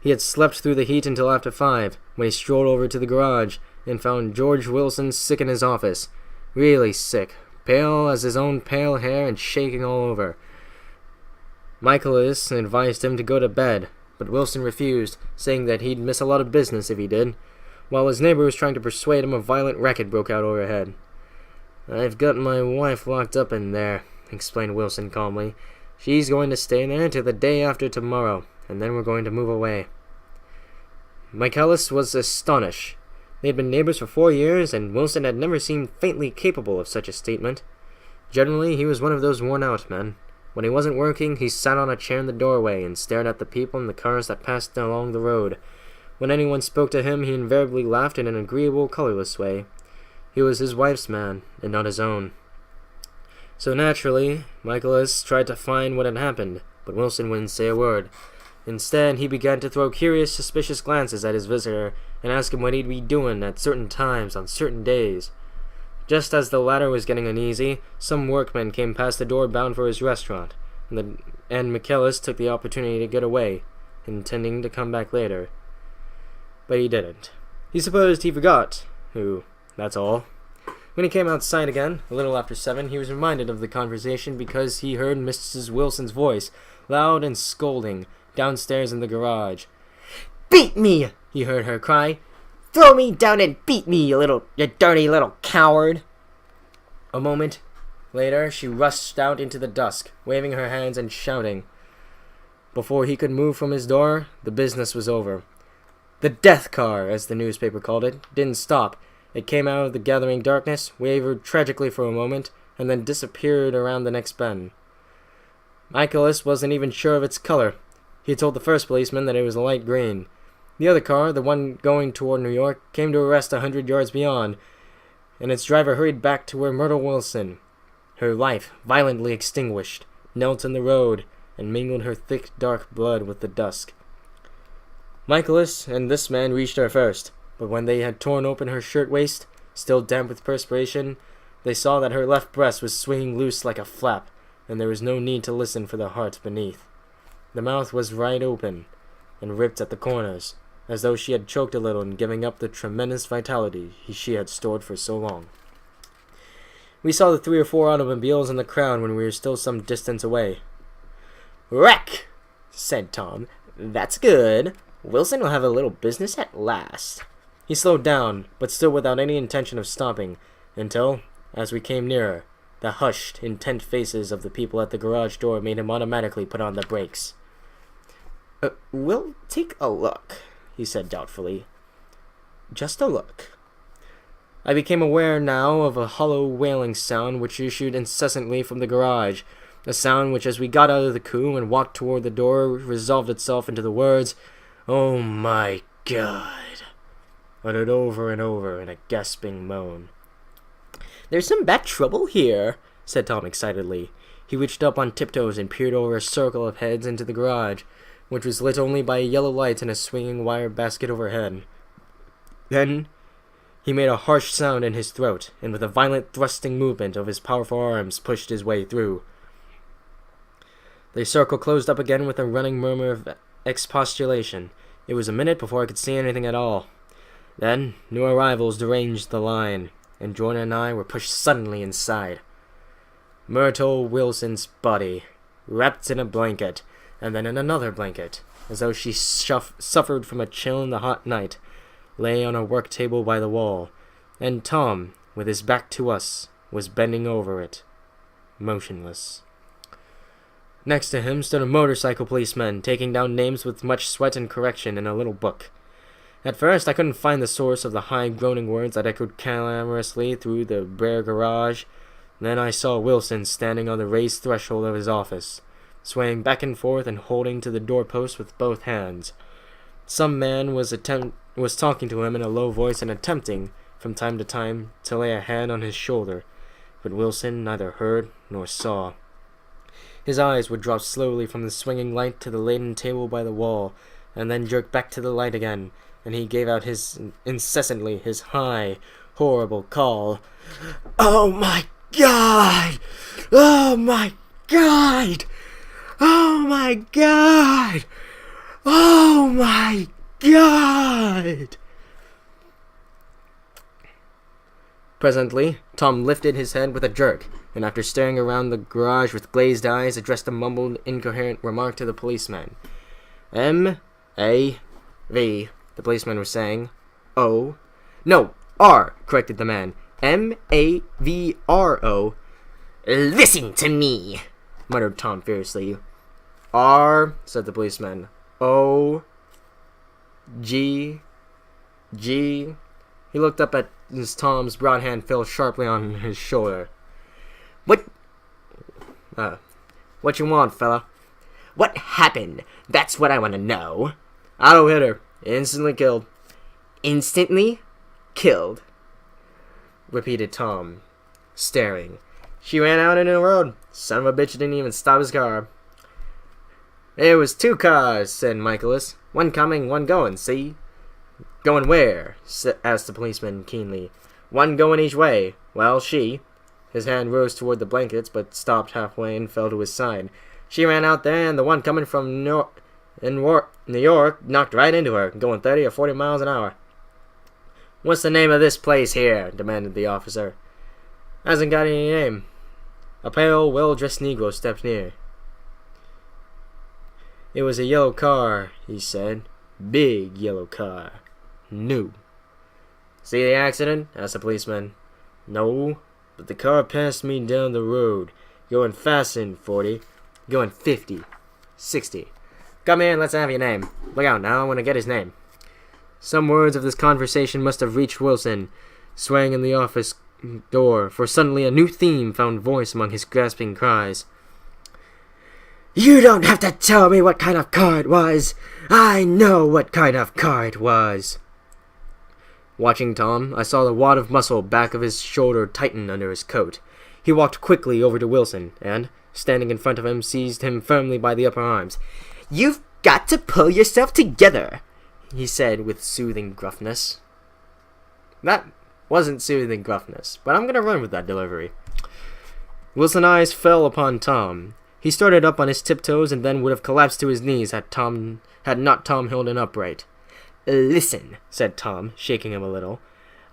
He had slept through the heat until after 5, when he strolled over to the garage and found George Wilson sick in his office. Really sick, pale as his own pale hair and shaking all over. Michaelis advised him to go to bed, but Wilson refused, saying that he'd miss a lot of business if he did, while his neighbor was trying to persuade him a violent racket broke out overhead. "I've got my wife locked up in there," explained Wilson calmly. "She's going to stay there till the day after tomorrow, and then we're going to move away." Michaelis was astonished. They had been neighbors for 4 years, and Wilson had never seemed faintly capable of such a statement. Generally, he was one of those worn-out men. When he wasn't working, he sat on a chair in the doorway and stared at the people and the cars that passed along the road. When anyone spoke to him, he invariably laughed in an agreeable, colorless way. He was his wife's man, and not his own. So naturally, Michaelis tried to find what had happened, but Wilson wouldn't say a word. Instead, he began to throw curious, suspicious glances at his visitor and ask him what he'd be doing at certain times on certain days. Just as the latter was getting uneasy, some workmen came past the door bound for his restaurant, and Michaelis took the opportunity to get away, intending to come back later. But he didn't. He supposed he forgot who, that's all. When he came outside again, a little after 7, he was reminded of the conversation because he heard Mrs. Wilson's voice, loud and scolding, downstairs in the garage. "Beat me!" he heard her cry. "Throw me down and beat me, you dirty little coward!" A moment later, she rushed out into the dusk, waving her hands and shouting. Before he could move from his door, the business was over. The death car, as the newspaper called it, didn't stop. It came out of the gathering darkness, wavered tragically for a moment, and then disappeared around the next bend. Michaelis wasn't even sure of its color. He told the first policeman that it was light green. The other car, the one going toward New York, came to a rest 100 yards beyond, and its driver hurried back to where Myrtle Wilson, her life violently extinguished, knelt in the road and mingled her thick, dark blood with the dusk. Michaelis and this man reached her first, but when they had torn open her shirt-waist, still damp with perspiration, they saw that her left breast was swinging loose like a flap, and there was no need to listen for the heart beneath. The mouth was right open and ripped at the corners, as though she had choked a little in giving up the tremendous vitality she had stored for so long. We saw the 3 or 4 automobiles in the crowd when we were still some distance away. "Wreck!" said Tom. "That's good. Wilson will have a little business at last." He slowed down, but still without any intention of stopping, until, as we came nearer, the hushed, intent faces of the people at the garage door made him automatically put on the brakes. "We'll take a look," he said doubtfully. "Just a look." I became aware now of a hollow wailing sound which issued incessantly from the garage, a sound which, as we got out of the coupe and walked toward the door, resolved itself into the words, "Oh my God," uttered over and over in a gasping moan. "There's some bad trouble here," said Tom excitedly. He reached up on tiptoes and peered over a circle of heads into the garage, which was lit only by a yellow light and a swinging wire basket overhead. Then he made a harsh sound in his throat, and with a violent thrusting movement of his powerful arms pushed his way through. The circle closed up again with a running murmur of expostulation. It was a minute before I could see anything at all. Then new arrivals deranged the line, and Jordan and I were pushed suddenly inside. Myrtle Wilson's body, wrapped in a blanket, and then in another blanket, as though she suffered from a chill in the hot night, lay on a work table by the wall, and Tom, with his back to us, was bending over it, motionless. Next to him stood a motorcycle policeman, taking down names with much sweat and correction in a little book. At first, I couldn't find the source of the high groaning words that echoed clamorously through the bare garage. Then I saw Wilson standing on the raised threshold of his office, swaying back and forth and holding to the doorpost with both hands. Some man was talking to him in a low voice and attempting, from time to time, to lay a hand on his shoulder, but Wilson neither heard nor saw. His eyes would drop slowly from the swinging light to the laden table by the wall, and then jerk back to the light again, and he gave out incessantly his high, horrible call. "Oh my God! Oh my God! Oh my God! Oh my God!" Presently, Tom lifted his head with a jerk, and after staring around the garage with glazed eyes, addressed a mumbled, incoherent remark to the policeman. "M-A-V," the policeman was saying. "O." "No, R," corrected the man. "M-A-V-R-O." "Listen to me," muttered Tom fiercely. "R," said the policeman. "O. G. G." He looked up as Tom's broad hand fell sharply on his shoulder. What What you want, fella? What happened? That's what I want to know. Auto hit her. Instantly killed. Instantly killed. Repeated Tom, staring. She ran out into the road. Son of a bitch didn't even stop his car. It was 2 cars, said Michaelis. One coming, one going, see? Going where? Asked the policeman keenly. One going each way. Well, she... His hand rose toward the blankets, but stopped halfway and fell to his side. She ran out there, and the one coming from New York knocked right into her, going 30 or 40 miles an hour. What's the name of this place here? Demanded the officer. Hasn't got any name. A pale, well-dressed Negro stepped near. It was a yellow car, he said. Big yellow car. New. See the accident? Asked the policeman. No, but the car passed me down the road, going fast in 40, going 50, 60. Come in, let's have your name. Look out now, I want to get his name. Some words of this conversation must have reached Wilson, swaying in the office door, for suddenly a new theme found voice among his gasping cries. You don't have to tell me what kind of car it was. I know what kind of car it was. Watching Tom, I saw the wad of muscle back of his shoulder tighten under his coat. He walked quickly over to Wilson, and, standing in front of him, seized him firmly by the upper arms. You've got to pull yourself together, he said with soothing gruffness. That wasn't soothing gruffness, but I'm going to run with that delivery. Wilson's eyes fell upon Tom. He started up on his tiptoes and then would have collapsed to his knees had not Tom held him upright. Listen, said Tom, shaking him a little.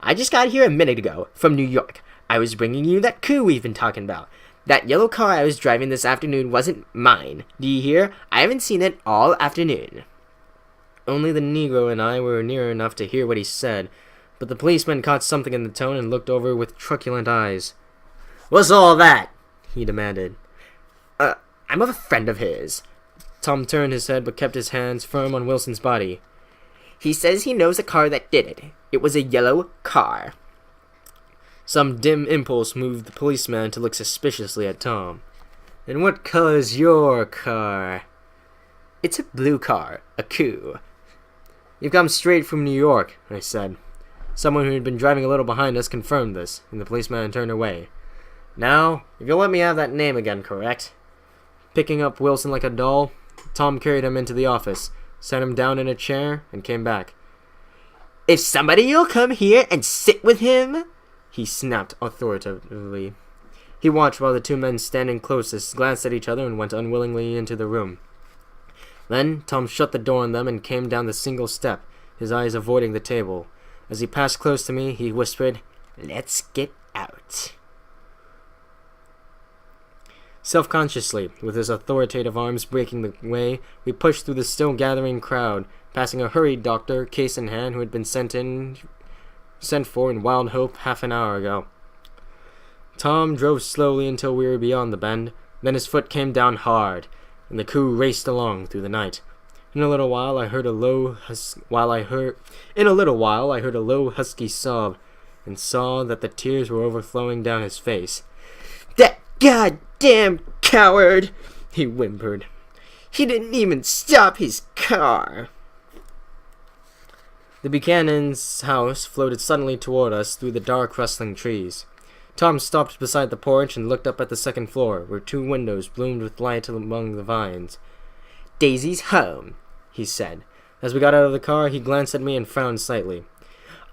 I just got here a minute ago, from New York. I was bringing you that coup we've been talking about. That yellow car I was driving this afternoon wasn't mine. Do you hear? I haven't seen it all afternoon. Only the Negro and I were near enough to hear what he said, but the policeman caught something in the tone and looked over with truculent eyes. What's all that? He demanded. I'm a friend of his. Tom turned his head but kept his hands firm on Wilson's body. He says he knows the car that did it. It was a yellow car. Some dim impulse moved the policeman to look suspiciously at Tom. And what color's your car? It's a blue car, a coup. You've come straight from New York, I said. Someone who had been driving a little behind us confirmed this, and the policeman turned away. Now, if you'll let me have that name again, correct? Picking up Wilson like a doll, Tom carried him into the office, sat him down in a chair, and came back. If somebody'll come here and sit with him, he snapped authoritatively. He watched while the two men standing closest glanced at each other and went unwillingly into the room. Then Tom shut the door on them and came down the single step, his eyes avoiding the table. As he passed close to me, he whispered, Let's get out. Self-consciously, with his authoritative arms breaking the way, we pushed through the still gathering crowd, passing a hurried doctor, case in hand, who had been sent for in wild hope half an hour ago. Tom drove slowly until we were beyond the bend, then his foot came down hard, and the coup raced along through the night. In a little while I heard a low husky sob, and saw that the tears were overflowing down his face. That goddamn coward! He whimpered. He didn't even stop his car. The Buchanan's house floated suddenly toward us through the dark, rustling trees. Tom stopped beside the porch and looked up at the second floor, where 2 windows bloomed with light among the vines. Daisy's home, he said. As we got out of the car, he glanced at me and frowned slightly.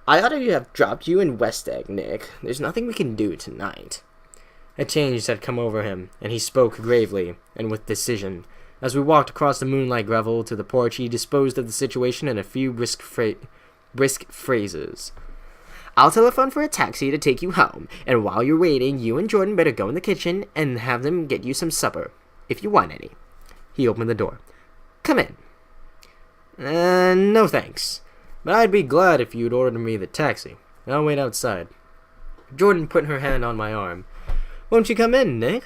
I ought to have dropped you in West Egg, Nick. There's nothing we can do tonight. A change had come over him, and he spoke gravely, and with decision. As we walked across the moonlight gravel to the porch, he disposed of the situation in a few brisk phrases. I'll telephone for a taxi to take you home, and while you're waiting, you and Jordan better go in the kitchen and have them get you some supper, if you want any. He opened the door. Come in. No thanks, but I'd be glad if you'd order me the taxi. I'll wait outside. Jordan put her hand on my arm. Won't you come in, Nick?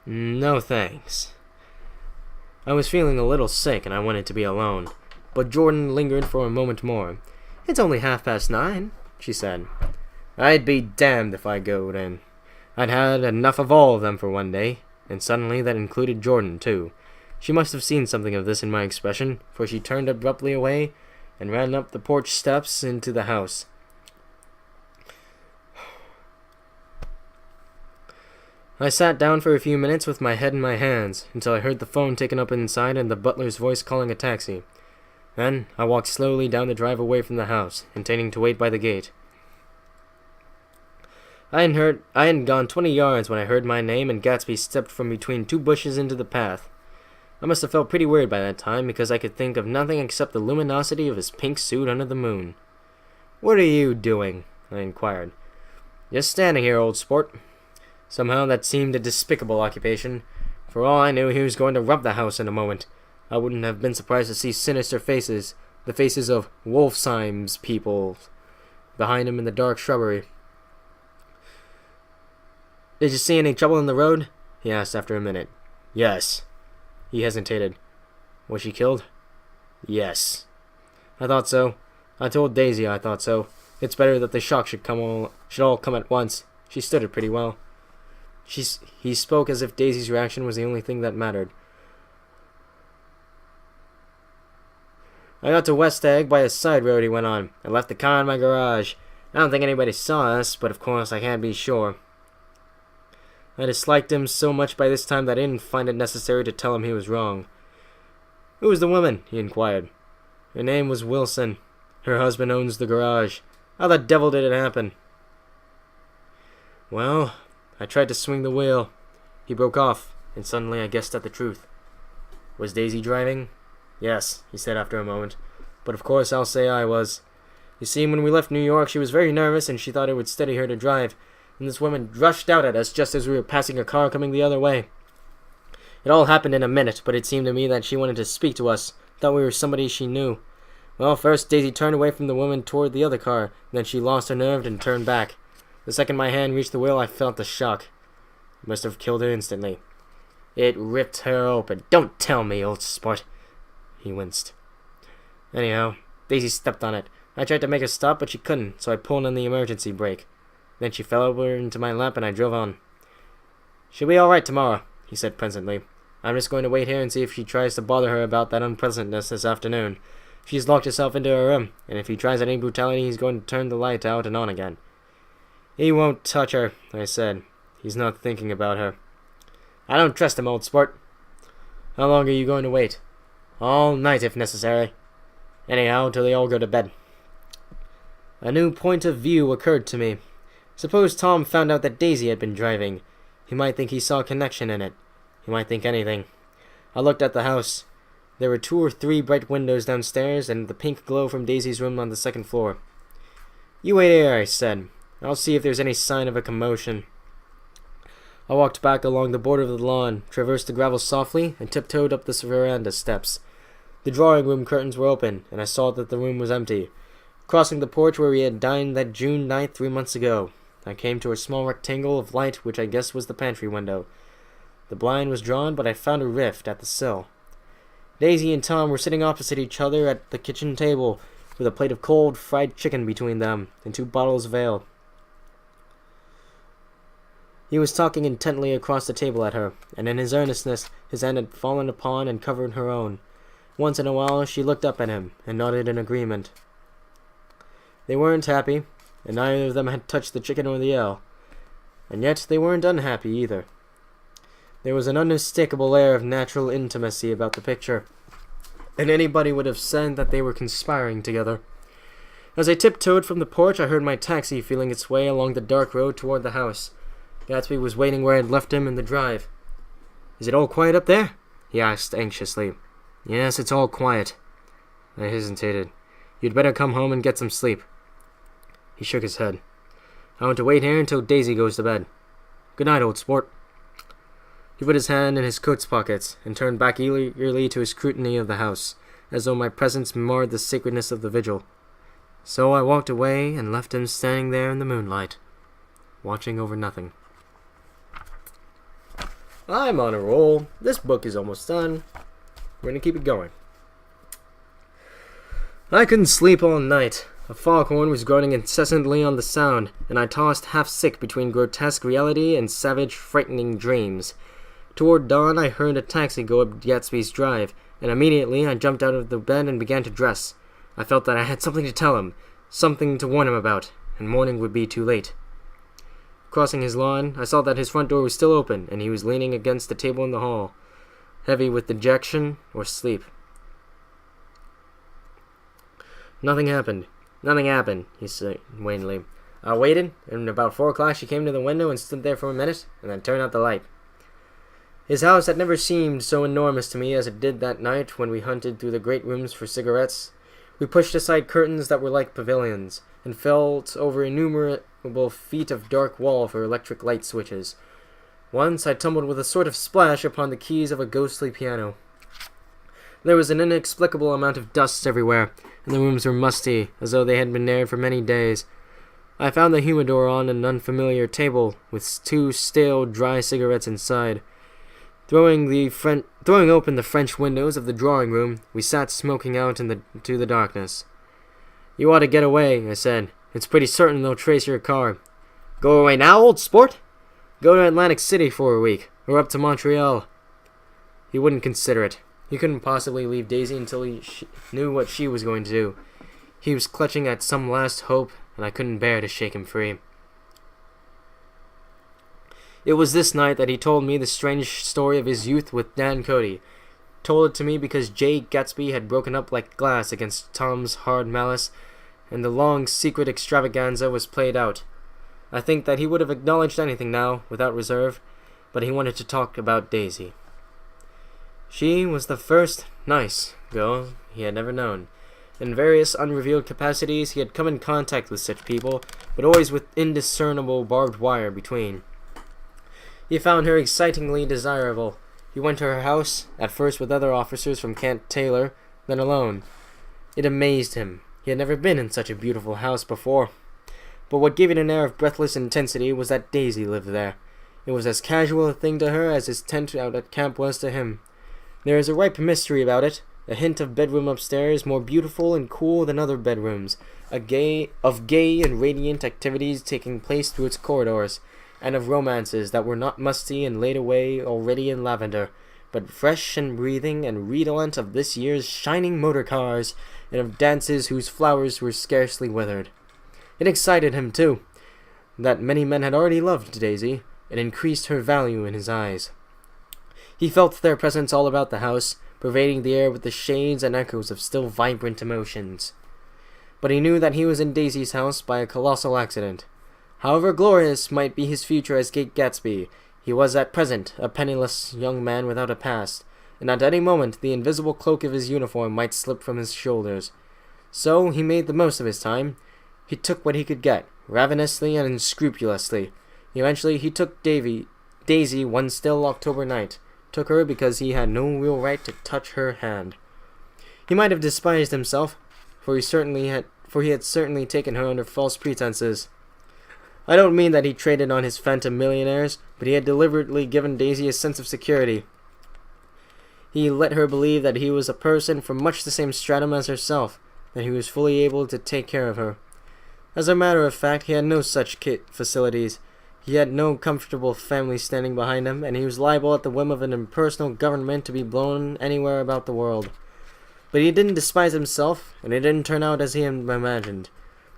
No thanks. I was feeling a little sick and I wanted to be alone, but Jordan lingered for a moment more. It's only 9:30, she said. I'd be damned if I go in. I'd had enough of all of them for one day. and suddenly that included Jordan, too. She must have seen something of this in my expression, for she turned abruptly away and ran up the porch steps into the house. I sat down for a few minutes with my head in my hands, until I heard the phone taken up inside and the butler's voice calling a taxi. Then I walked slowly down the drive away from the house, intending to wait by the gate. I hadn't gone 20 yards when I heard my name, and Gatsby stepped from between two bushes into the path. I must have felt pretty weird by that time, because I could think of nothing except the luminosity of his pink suit under the moon. "What are you doing?" I inquired. "Just standing here, old sport." Somehow that seemed a despicable occupation. For all I knew, he was going to rob the house in a moment. I wouldn't have been surprised to see sinister faces, the faces of Wolfsheim's people, behind him in the dark shrubbery. "Did you see any trouble in the road?" he asked after a minute. "Yes." He hesitated. "Was she killed?" "Yes." "I thought so. I told Daisy I thought so. It's better that the shock should all come at once. She stood it pretty well." He spoke as if Daisy's reaction was the only thing that mattered. "I got to West Egg by a side road," he went on. "I left the car in my garage. I don't think anybody saw us, but of course I can't be sure." I disliked him so much by this time that I didn't find it necessary to tell him he was wrong. "Who was the woman?" he inquired. "Her name was Wilson. Her husband owns the garage. How the devil did it happen?" "Well, I tried to swing the wheel." He broke off, and suddenly I guessed at the truth. "Was Daisy driving?" "Yes," he said after a moment. "But of course I'll say I was. You see, when we left New York, she was very nervous, and she thought it would steady her to drive, and this woman rushed out at us just as we were passing a car coming the other way. It all happened in a minute, but it seemed to me that she wanted to speak to us, thought we were somebody she knew. Well, first Daisy turned away from the woman toward the other car, then she lost her nerve and turned back. The second my hand reached the wheel, I felt the shock. It must have killed her instantly. It ripped her open. Don't tell me, old sport." He winced. "Anyhow, Daisy stepped on it. I tried to make her stop, but she couldn't, so I pulled on the emergency brake. Then she fell over into my lap and I drove on." "She'll be all right tomorrow," he said presently. "I'm just going to wait here and see if she tries to bother her about that unpleasantness this afternoon. She's locked herself into her room, and if he tries any brutality, he's going to turn the light out and on again." "He won't touch her," I said. "He's not thinking about her." "I don't trust him, old sport." "How long are you going to wait?" "All night, if necessary. Anyhow, till they all go to bed." A new point of view occurred to me. Suppose Tom found out that Daisy had been driving. He might think he saw a connection in it. He might think anything. I looked at the house. There were 2 or 3 bright windows downstairs, and the pink glow from Daisy's room on the second floor. "You wait here," I said. "I'll see if there's any sign of a commotion." I walked back along the border of the lawn, traversed the gravel softly, and tiptoed up the veranda steps. The drawing-room curtains were open, and I saw that the room was empty. Crossing the porch where we had dined that June night 3 months ago, I came to a small rectangle of light which I guessed was the pantry window. The blind was drawn, but I found a rift at the sill. Daisy and Tom were sitting opposite each other at the kitchen table, with a plate of cold fried chicken between them, and 2 bottles of ale. He was talking intently across the table at her, and in his earnestness his hand had fallen upon and covered her own. Once in a while she looked up at him, and nodded in agreement. They weren't happy, and neither of them had touched the chicken or the ale. And yet they weren't unhappy either. There was an unmistakable air of natural intimacy about the picture, and anybody would have said that they were conspiring together. As I tiptoed from the porch, I heard my taxi feeling its way along the dark road toward the house. Gatsby was waiting where I had left him in the drive. "Is it all quiet up there?" he asked anxiously. "Yes, it's all quiet." I hesitated. "You'd better come home and get some sleep." He shook his head. "I want to wait here until Daisy goes to bed. Good night, old sport." He put his hand in his coat's pockets, and turned back eagerly to his scrutiny of the house, as though my presence marred the sacredness of the vigil. So I walked away and left him standing there in the moonlight, watching over nothing. I'm on a roll. This book is almost done. We're gonna keep it going. I couldn't sleep all night. A foghorn was groaning incessantly on the sound, and I tossed half sick between grotesque reality and savage, frightening dreams. Toward dawn, I heard a taxi go up Gatsby's drive, and immediately I jumped out of the bed and began to dress. I felt that I had something to tell him, something to warn him about, and morning would be too late. Crossing his lawn, I saw that his front door was still open, and he was leaning against the table in the hall, heavy with dejection or sleep. Nothing happened, he said wanly. I waited, and about 4 o'clock she came to the window and stood there for a minute, and then turned out the light. His house had never seemed so enormous to me as it did that night when we hunted through the great rooms for cigarettes. We pushed aside curtains that were like pavilions, and felt over innumerable feet of dark wall for electric light switches. Once I tumbled with a sort of splash upon the keys of a ghostly piano. There was an inexplicable amount of dust everywhere, and the rooms were musty, as though they had been aired for many days. I found the humidor on an unfamiliar table, with 2 stale, dry cigarettes inside. Throwing open the French windows of the drawing room, we sat smoking out into the darkness. You ought to get away, I said. It's pretty certain they'll trace your car. Go away now, old sport? Go to Atlantic City for a week, or up to Montreal. He wouldn't consider it. He couldn't possibly leave Daisy until he knew what she was going to do. He was clutching at some last hope, and I couldn't bear to shake him free. It was this night that he told me the strange story of his youth with Dan Cody. Told it to me because Jay Gatsby had broken up like glass against Tom's hard malice, and the long secret extravaganza was played out. I think that he would have acknowledged anything now, without reserve, but he wanted to talk about Daisy. She was the first nice girl he had ever known. In various unrevealed capacities he had come in contact with such people, but always with indiscernible barbed wire between. He found her excitingly desirable. He went to her house, at first with other officers from Camp Taylor, then alone. It amazed him. He had never been in such a beautiful house before. But what gave it an air of breathless intensity was that Daisy lived there. It was as casual a thing to her as his tent out at camp was to him. There is a ripe mystery about it, a hint of bedroom upstairs more beautiful and cool than other bedrooms, of gay and radiant activities taking place through its corridors, and of romances that were not musty and laid away already in lavender, but fresh and breathing and redolent of this year's shining motor cars, and of dances whose flowers were scarcely withered. It excited him, too, that many men had already loved Daisy, and increased her value in his eyes. He felt their presence all about the house, pervading the air with the shades and echoes of still vibrant emotions. But he knew that he was in Daisy's house by a colossal accident. However glorious might be his future as Kate Gatsby, he was at present a penniless young man without a past, and at any moment the invisible cloak of his uniform might slip from his shoulders. So he made the most of his time. He took what he could get, ravenously and unscrupulously. Eventually he took Daisy one still October night, took her because he had no real right to touch her hand. He might have despised himself, for he had certainly taken her under false pretenses. I don't mean that he traded on his phantom millionaires, but he had deliberately given Daisy a sense of security. He let her believe that he was a person from much the same stratum as herself, that he was fully able to take care of her. As a matter of fact, he had no such facilities. He had no comfortable family standing behind him, and he was liable at the whim of an impersonal government to be blown anywhere about the world. But he didn't despise himself, and it didn't turn out as he had imagined.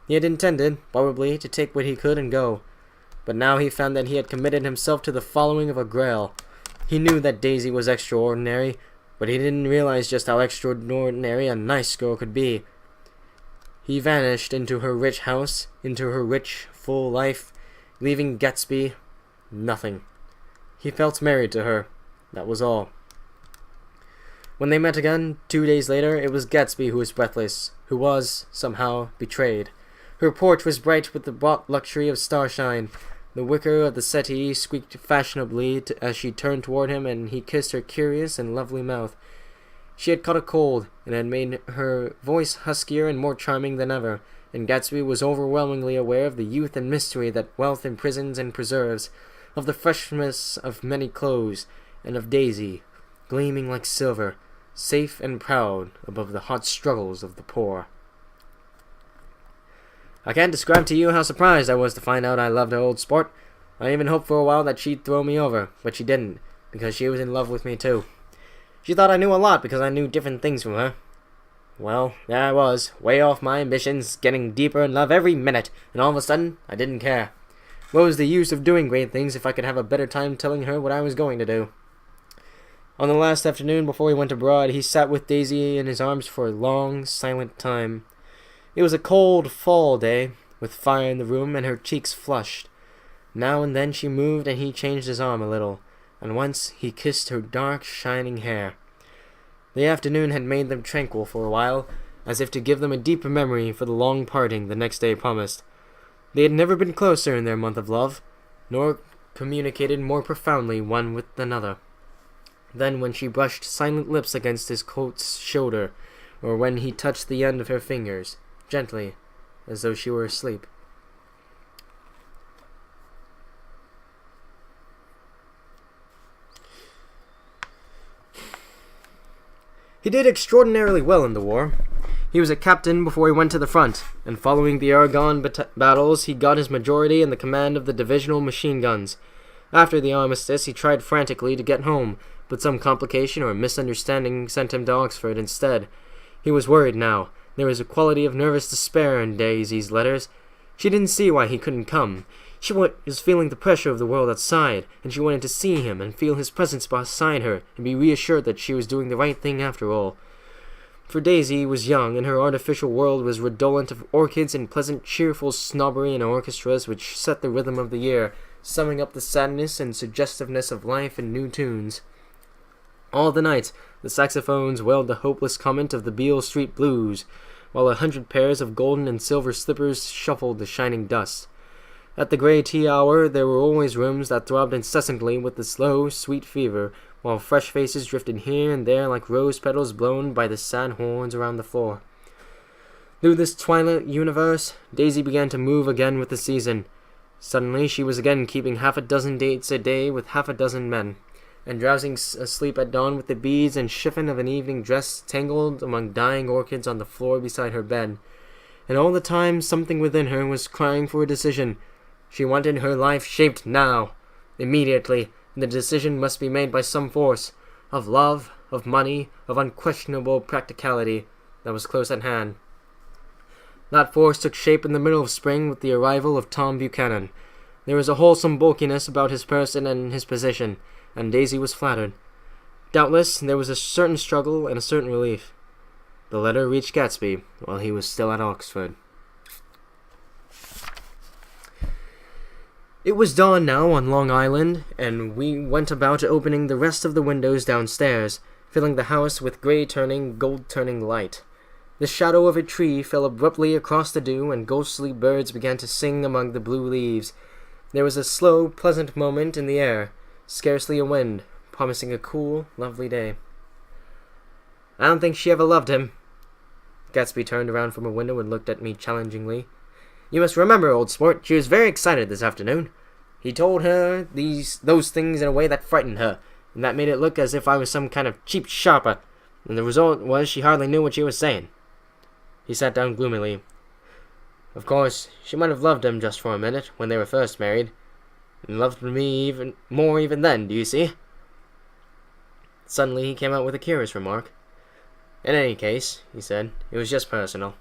He had intended, probably, to take what he could and go. But now he found that he had committed himself to the following of a grail. He knew that Daisy was extraordinary, but he didn't realize just how extraordinary a nice girl could be. He vanished into her rich house, into her rich, full life, leaving Gatsby nothing. He felt married to her. That was all. When they met again, 2 days later, it was Gatsby who was breathless, who was, somehow, betrayed. Her porch was bright with the bought luxury of starshine. The wicker of the settee squeaked fashionably as she turned toward him, and he kissed her curious and lovely mouth. She had caught a cold, and had made her voice huskier and more charming than ever, and Gatsby was overwhelmingly aware of the youth and mystery that wealth imprisons and preserves, of the freshness of many clothes, and of Daisy, gleaming like silver, safe and proud above the hot struggles of the poor. I can't describe to you how surprised I was to find out I loved her, old sport. I even hoped for a while that she'd throw me over, but she didn't. because she was in love with me too. She thought I knew a lot because I knew different things from her. Well, there I was, way off my ambitions, getting deeper in love every minute, and all of a sudden, I didn't care. What was the use of doing great things if I could have a better time telling her what I was going to do? On the last afternoon before he went abroad, he sat with Daisy in his arms for a long, silent time. It was a cold fall day, with fire in the room, and her cheeks flushed. Now and then she moved, and he changed his arm a little, and once he kissed her dark, shining hair. The afternoon had made them tranquil for a while, as if to give them a deeper memory for the long parting the next day promised. They had never been closer in their month of love, nor communicated more profoundly one with another. Then when she brushed silent lips against his coat's shoulder, or when he touched the end of her fingers, gently, as though she were asleep. He did extraordinarily well in the war. He was a captain before he went to the front, and following the Aragon battles, he got his majority in the command of the divisional machine guns. After the armistice, he tried frantically to get home, but some complication or misunderstanding sent him to Oxford instead. He was worried now. There was a quality of nervous despair in Daisy's letters. She didn't see why he couldn't come. She was feeling the pressure of the world outside, and she wanted to see him and feel his presence beside her and be reassured that she was doing the right thing after all. For Daisy was young, and her artificial world was redolent of orchids and pleasant, cheerful snobbery and orchestras which set the rhythm of the year, summing up the sadness and suggestiveness of life in new tunes. All the night, the saxophones wailed the hopeless comment of the Beale Street Blues, while 100 pairs of golden and silver slippers shuffled the shining dust. At the grey tea hour, there were always rooms that throbbed incessantly with the slow, sweet fever, while fresh faces drifted here and there like rose petals blown by the sad horns around the floor. Through this twilight universe, Daisy began to move again with the season. Suddenly, she was again keeping 6 dates a day with 6 men, and drowsing asleep at dawn with the beads and chiffon of an evening dress tangled among dying orchids on the floor beside her bed. And all the time, something within her was crying for a decision. She wanted her life shaped now, immediately, and the decision must be made by some force, of love, of money, of unquestionable practicality, that was close at hand. That force took shape in the middle of spring with the arrival of Tom Buchanan. There was a wholesome bulkiness about his person and his position, and Daisy was flattered. Doubtless, there was a certain struggle and a certain relief. The letter reached Gatsby while he was still at Oxford. It was dawn now on Long Island, and we went about opening the rest of the windows downstairs, filling the house with grey-turning, gold-turning light. The shadow of a tree fell abruptly across the dew, and ghostly birds began to sing among the blue leaves. There was a slow, pleasant moment in the air, scarcely a wind, promising a cool, lovely day. "I don't think she ever loved him." Gatsby turned around from a window and looked at me challengingly. "You must remember, old sport, she was very excited this afternoon. He told her those things in a way that frightened her, and that made it look as if I was some kind of cheap sharper, and the result was she hardly knew what she was saying." He sat down gloomily. "Of course, she might have loved him just for a minute, when they were first married, and loved me even more even then, do you see?" Suddenly he came out with a curious remark. "In any case," he said, "it was just personal."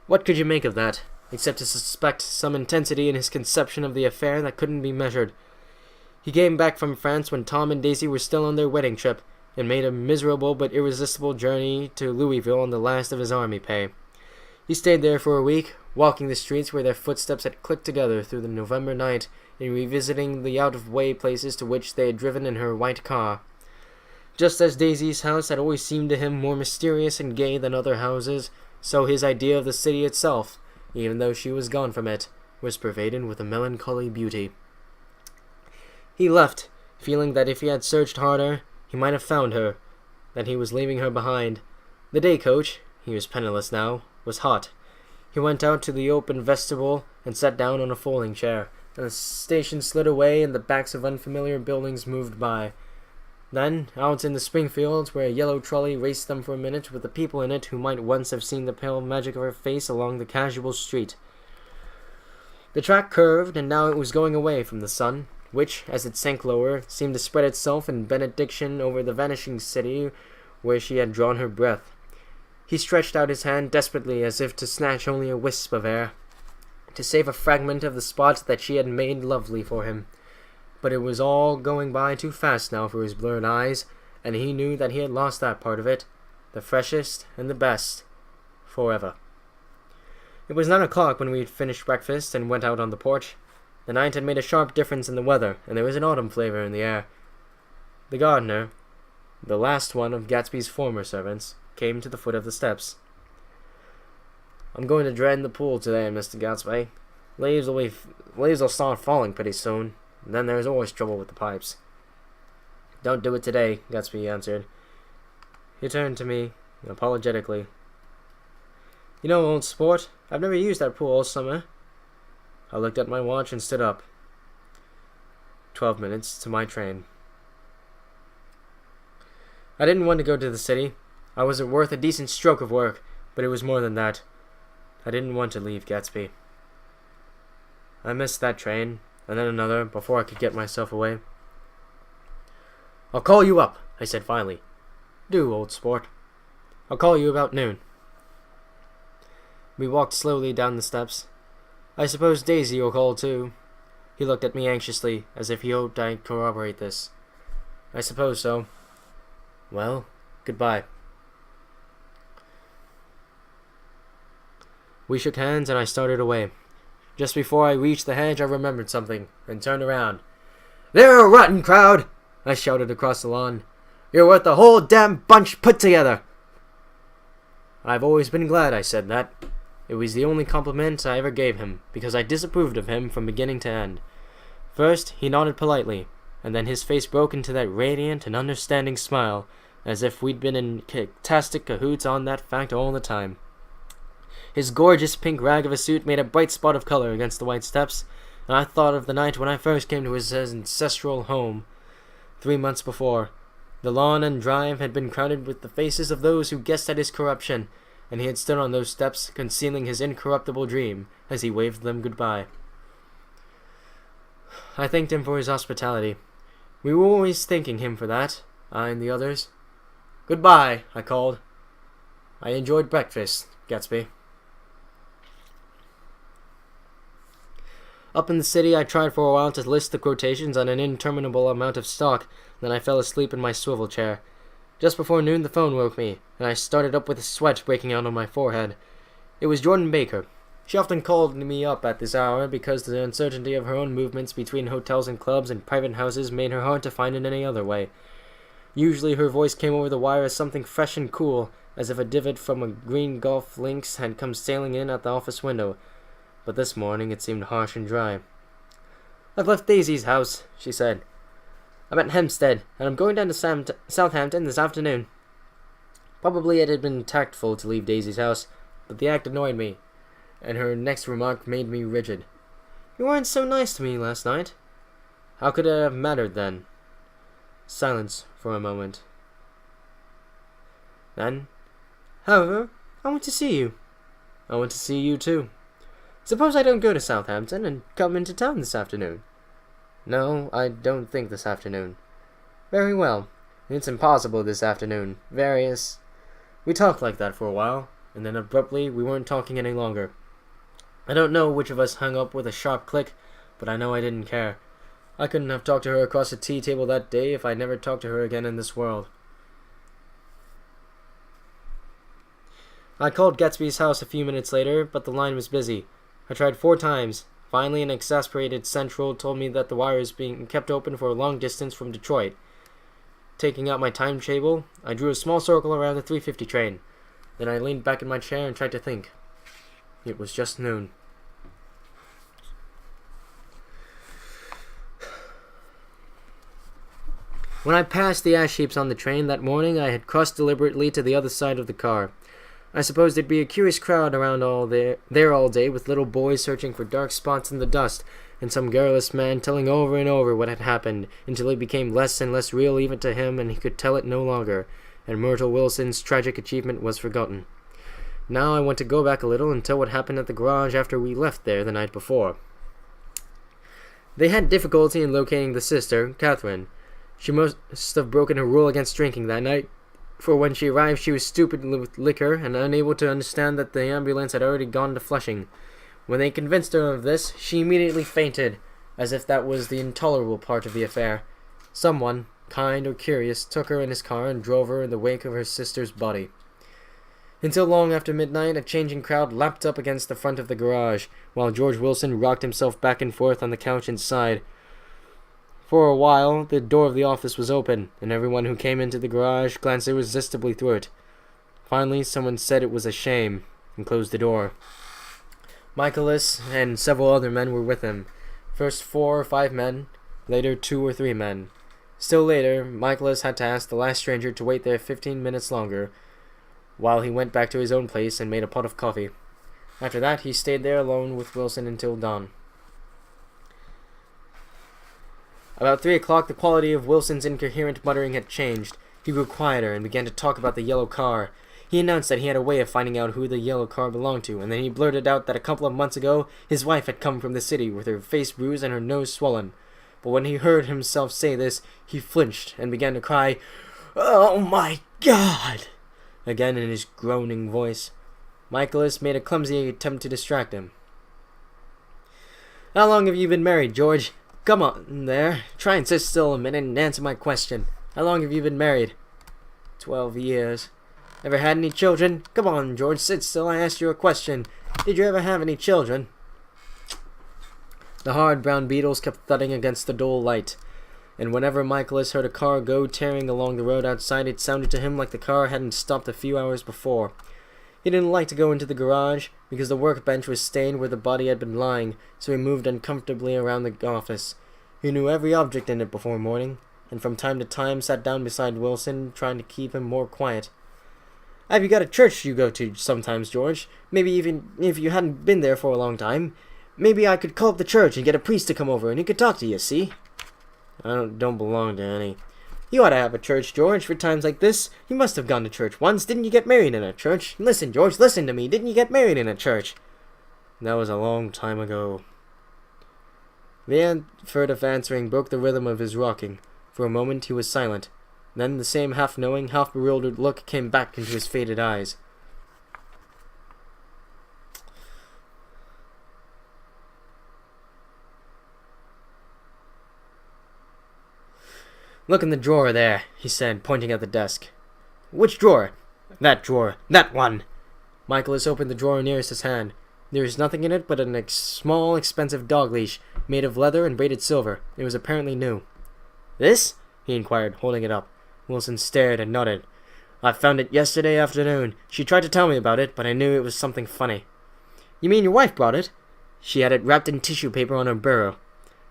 What could you make of that, except to suspect some intensity in his conception of the affair that couldn't be measured? He came back from France when Tom and Daisy were still on their wedding trip, and made a miserable but irresistible journey to Louisville on the last of his army pay. He stayed there for a week, walking the streets where their footsteps had clicked together through the November night, and revisiting the out-of-way places to which they had driven in her white car. Just as Daisy's house had always seemed to him more mysterious and gay than other houses, so his idea of the city itself, even though she was gone from it, was pervaded with a melancholy beauty. He left, feeling that if he had searched harder, he might have found her, that he was leaving her behind. The day coach, he was penniless now, was hot. He went out to the open vestibule and sat down on a folding chair, and the station slid away and the backs of unfamiliar buildings moved by. Then, out in the Springfields, where a yellow trolley raced them for a minute with the people in it who might once have seen the pale magic of her face along the casual street. The track curved, and now it was going away from the sun, which, as it sank lower, seemed to spread itself in benediction over the vanishing city where she had drawn her breath. He stretched out his hand desperately as if to snatch only a wisp of air, to save a fragment of the spot that she had made lovely for him. But it was all going by too fast now for his blurred eyes, and he knew that he had lost that part of it, the freshest and the best, forever. It was 9 o'clock when we had finished breakfast and went out on the porch. The night had made a sharp difference in the weather, and there was an autumn flavor in the air. The gardener, the last one of Gatsby's former servants, came to the foot of the steps. "I'm going to drain the pool today, Mr. Gatsby. Leaves will start falling pretty soon, and then there's always trouble with the pipes." "Don't do it today," Gatsby answered. He turned to me apologetically. "You know, old sport, I've never used that pool all summer." I looked at my watch and stood up. 12 minutes to my train. I didn't want to go to the city. I wasn't worth a decent stroke of work, but it was more than that. I didn't want to leave Gatsby. I missed that train, and then another, before I could get myself away. "I'll call you up," I said finally. "Do, old sport. I'll call you about noon." We walked slowly down the steps. "I suppose Daisy will call too." He looked at me anxiously, as if he hoped I'd corroborate this. "I suppose so." "Well, goodbye." We shook hands and I started away. Just before I reached the hedge, I remembered something, and turned around. "They're a rotten crowd!" I shouted across the lawn. "You're worth the whole damn bunch put together!" I've always been glad I said that. It was the only compliment I ever gave him, because I disapproved of him from beginning to end. First, he nodded politely, and then his face broke into that radiant and understanding smile, as if we'd been in fantastic cahoots on that fact all the time. His gorgeous pink rag of a suit made a bright spot of color against the white steps, and I thought of the night when I first came to his ancestral home, 3 months before. The lawn and drive had been crowded with the faces of those who guessed at his corruption, and he had stood on those steps, concealing his incorruptible dream, as he waved them goodbye. I thanked him for his hospitality. We were always thanking him for that, I and the others. "Goodbye," I called. "I enjoyed breakfast, Gatsby." Up in the city, I tried for a while to list the quotations on an interminable amount of stock, then I fell asleep in my swivel chair. Just before noon, the phone woke me, and I started up with a sweat breaking out on my forehead. It was Jordan Baker. She often called me up at this hour because the uncertainty of her own movements between hotels and clubs and private houses made her hard to find in any other way. Usually her voice came over the wire as something fresh and cool, as if a divot from a green golf links had come sailing in at the office window. But this morning it seemed harsh and dry. "I've left Daisy's house," she said. "I'm at Hempstead, and I'm going down to Southampton this afternoon." Probably it had been tactful to leave Daisy's house, but the act annoyed me, and her next remark made me rigid. "You weren't so nice to me last night." How could it have mattered then? Silence for a moment. Then, "However, I want to see you." "I want to see you too." "Suppose I don't go to Southampton and come into town this afternoon?" "No, I don't think this afternoon." "Very well. It's impossible this afternoon. Various—" We talked like that for a while, and then abruptly we weren't talking any longer. I don't know which of us hung up with a sharp click, but I know I didn't care. I couldn't have talked to her across a tea table that day if I never talked to her again in this world. I called Gatsby's house a few minutes later, but the line was busy. I tried 4 times. Finally, an exasperated central told me that the wire is being kept open for a long distance from Detroit. Taking out my timetable, I drew a small circle around the 3:50 train. Then I leaned back in my chair and tried to think. It was just noon. When I passed the ash heaps on the train that morning, I had crossed deliberately to the other side of the car. I suppose there'd be a curious crowd around there all day, with little boys searching for dark spots in the dust, and some garrulous man telling over and over what had happened, until it became less and less real even to him, and he could tell it no longer, and Myrtle Wilson's tragic achievement was forgotten. Now I want to go back a little and tell what happened at the garage after we left there the night before. They had difficulty in locating the sister, Catherine. She must have broken her rule against drinking that night, for when she arrived she was stupid with liquor and unable to understand that the ambulance had already gone to Flushing. When they convinced her of this, she immediately fainted, as if that was the intolerable part of the affair. Someone, kind or curious, took her in his car and drove her in the wake of her sister's body. Until long after midnight, a changing crowd lapped up against the front of the garage, while George Wilson rocked himself back and forth on the couch inside. For a while, the door of the office was open, and everyone who came into the garage glanced irresistibly through it. Finally, someone said it was a shame, and closed the door. Michaelis and several other men were with him. First 4 or 5 men, later 2 or 3 men. Still later, Michaelis had to ask the last stranger to wait there 15 minutes longer, while he went back to his own place and made a pot of coffee. After that, he stayed there alone with Wilson until dawn. About 3 o'clock, the quality of Wilson's incoherent muttering had changed. He grew quieter and began to talk about the yellow car. He announced that he had a way of finding out who the yellow car belonged to, and then he blurted out that a couple of months ago his wife had come from the city with her face bruised and her nose swollen. But when he heard himself say this, he flinched and began to cry, "Oh my God!" again in his groaning voice. Michaelis made a clumsy attempt to distract him. "How long have you been married, George? Come on there, try and sit still a minute and answer my question. How long have you been married?" 12 years. Ever had any children? Come on, George, sit still, I asked you a question. Did you ever have any children? The hard brown beetles kept thudding against the dull light, and whenever Michaelis heard a car go tearing along the road outside, it sounded to him like the car hadn't stopped a few hours before. He didn't like to go into the garage, because the workbench was stained where the body had been lying, so he moved uncomfortably around the office. He knew every object in it before morning, and from time to time sat down beside Wilson, trying to keep him more quiet. "Have you got a church you go to sometimes, George? Maybe even if you hadn't been there for a long time. Maybe I could call up the church and get a priest to come over and he could talk to you, see?" "I don't belong to any." "You ought to have a church, George, for times like this. You must have gone to church once. Didn't you get married in a church? Listen, George, listen to me. Didn't you get married in a church?" "That was a long time ago." The effort of answering broke the rhythm of his rocking. For a moment he was silent. Then the same half-knowing, half-bewildered look came back into his faded eyes. "Look in the drawer there," he said, pointing at the desk. "Which drawer?" "That drawer. That one." Michaelis opened the drawer nearest his hand. There was nothing in it but a small, expensive dog leash, made of leather and braided silver. It was apparently new. "This?" he inquired, holding it up. Wilson stared and nodded. "I found it yesterday afternoon. She tried to tell me about it, but I knew it was something funny." "You mean your wife brought it?" "She had it wrapped in tissue paper on her bureau."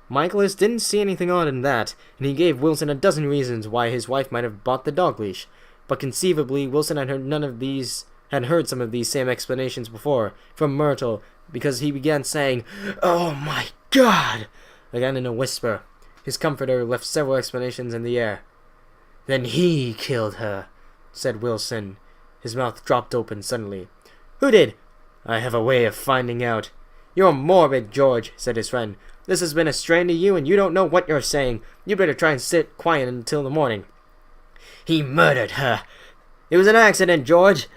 Michaelis didn't see anything odd in that, and he gave Wilson a dozen reasons why his wife might have bought the dog leash. But conceivably, Wilson had heard some of these same explanations before, from Myrtle, because he began saying, "Oh my God!" again in a whisper. His comforter left several explanations in the air. "Then he killed her," said Wilson. His mouth dropped open suddenly. "Who did?" "I have a way of finding out." "You're morbid, George," said his friend. "This has been a strain to you, and you don't know what you're saying. You better try and sit quiet until the morning." "He murdered her." "It was an accident, George."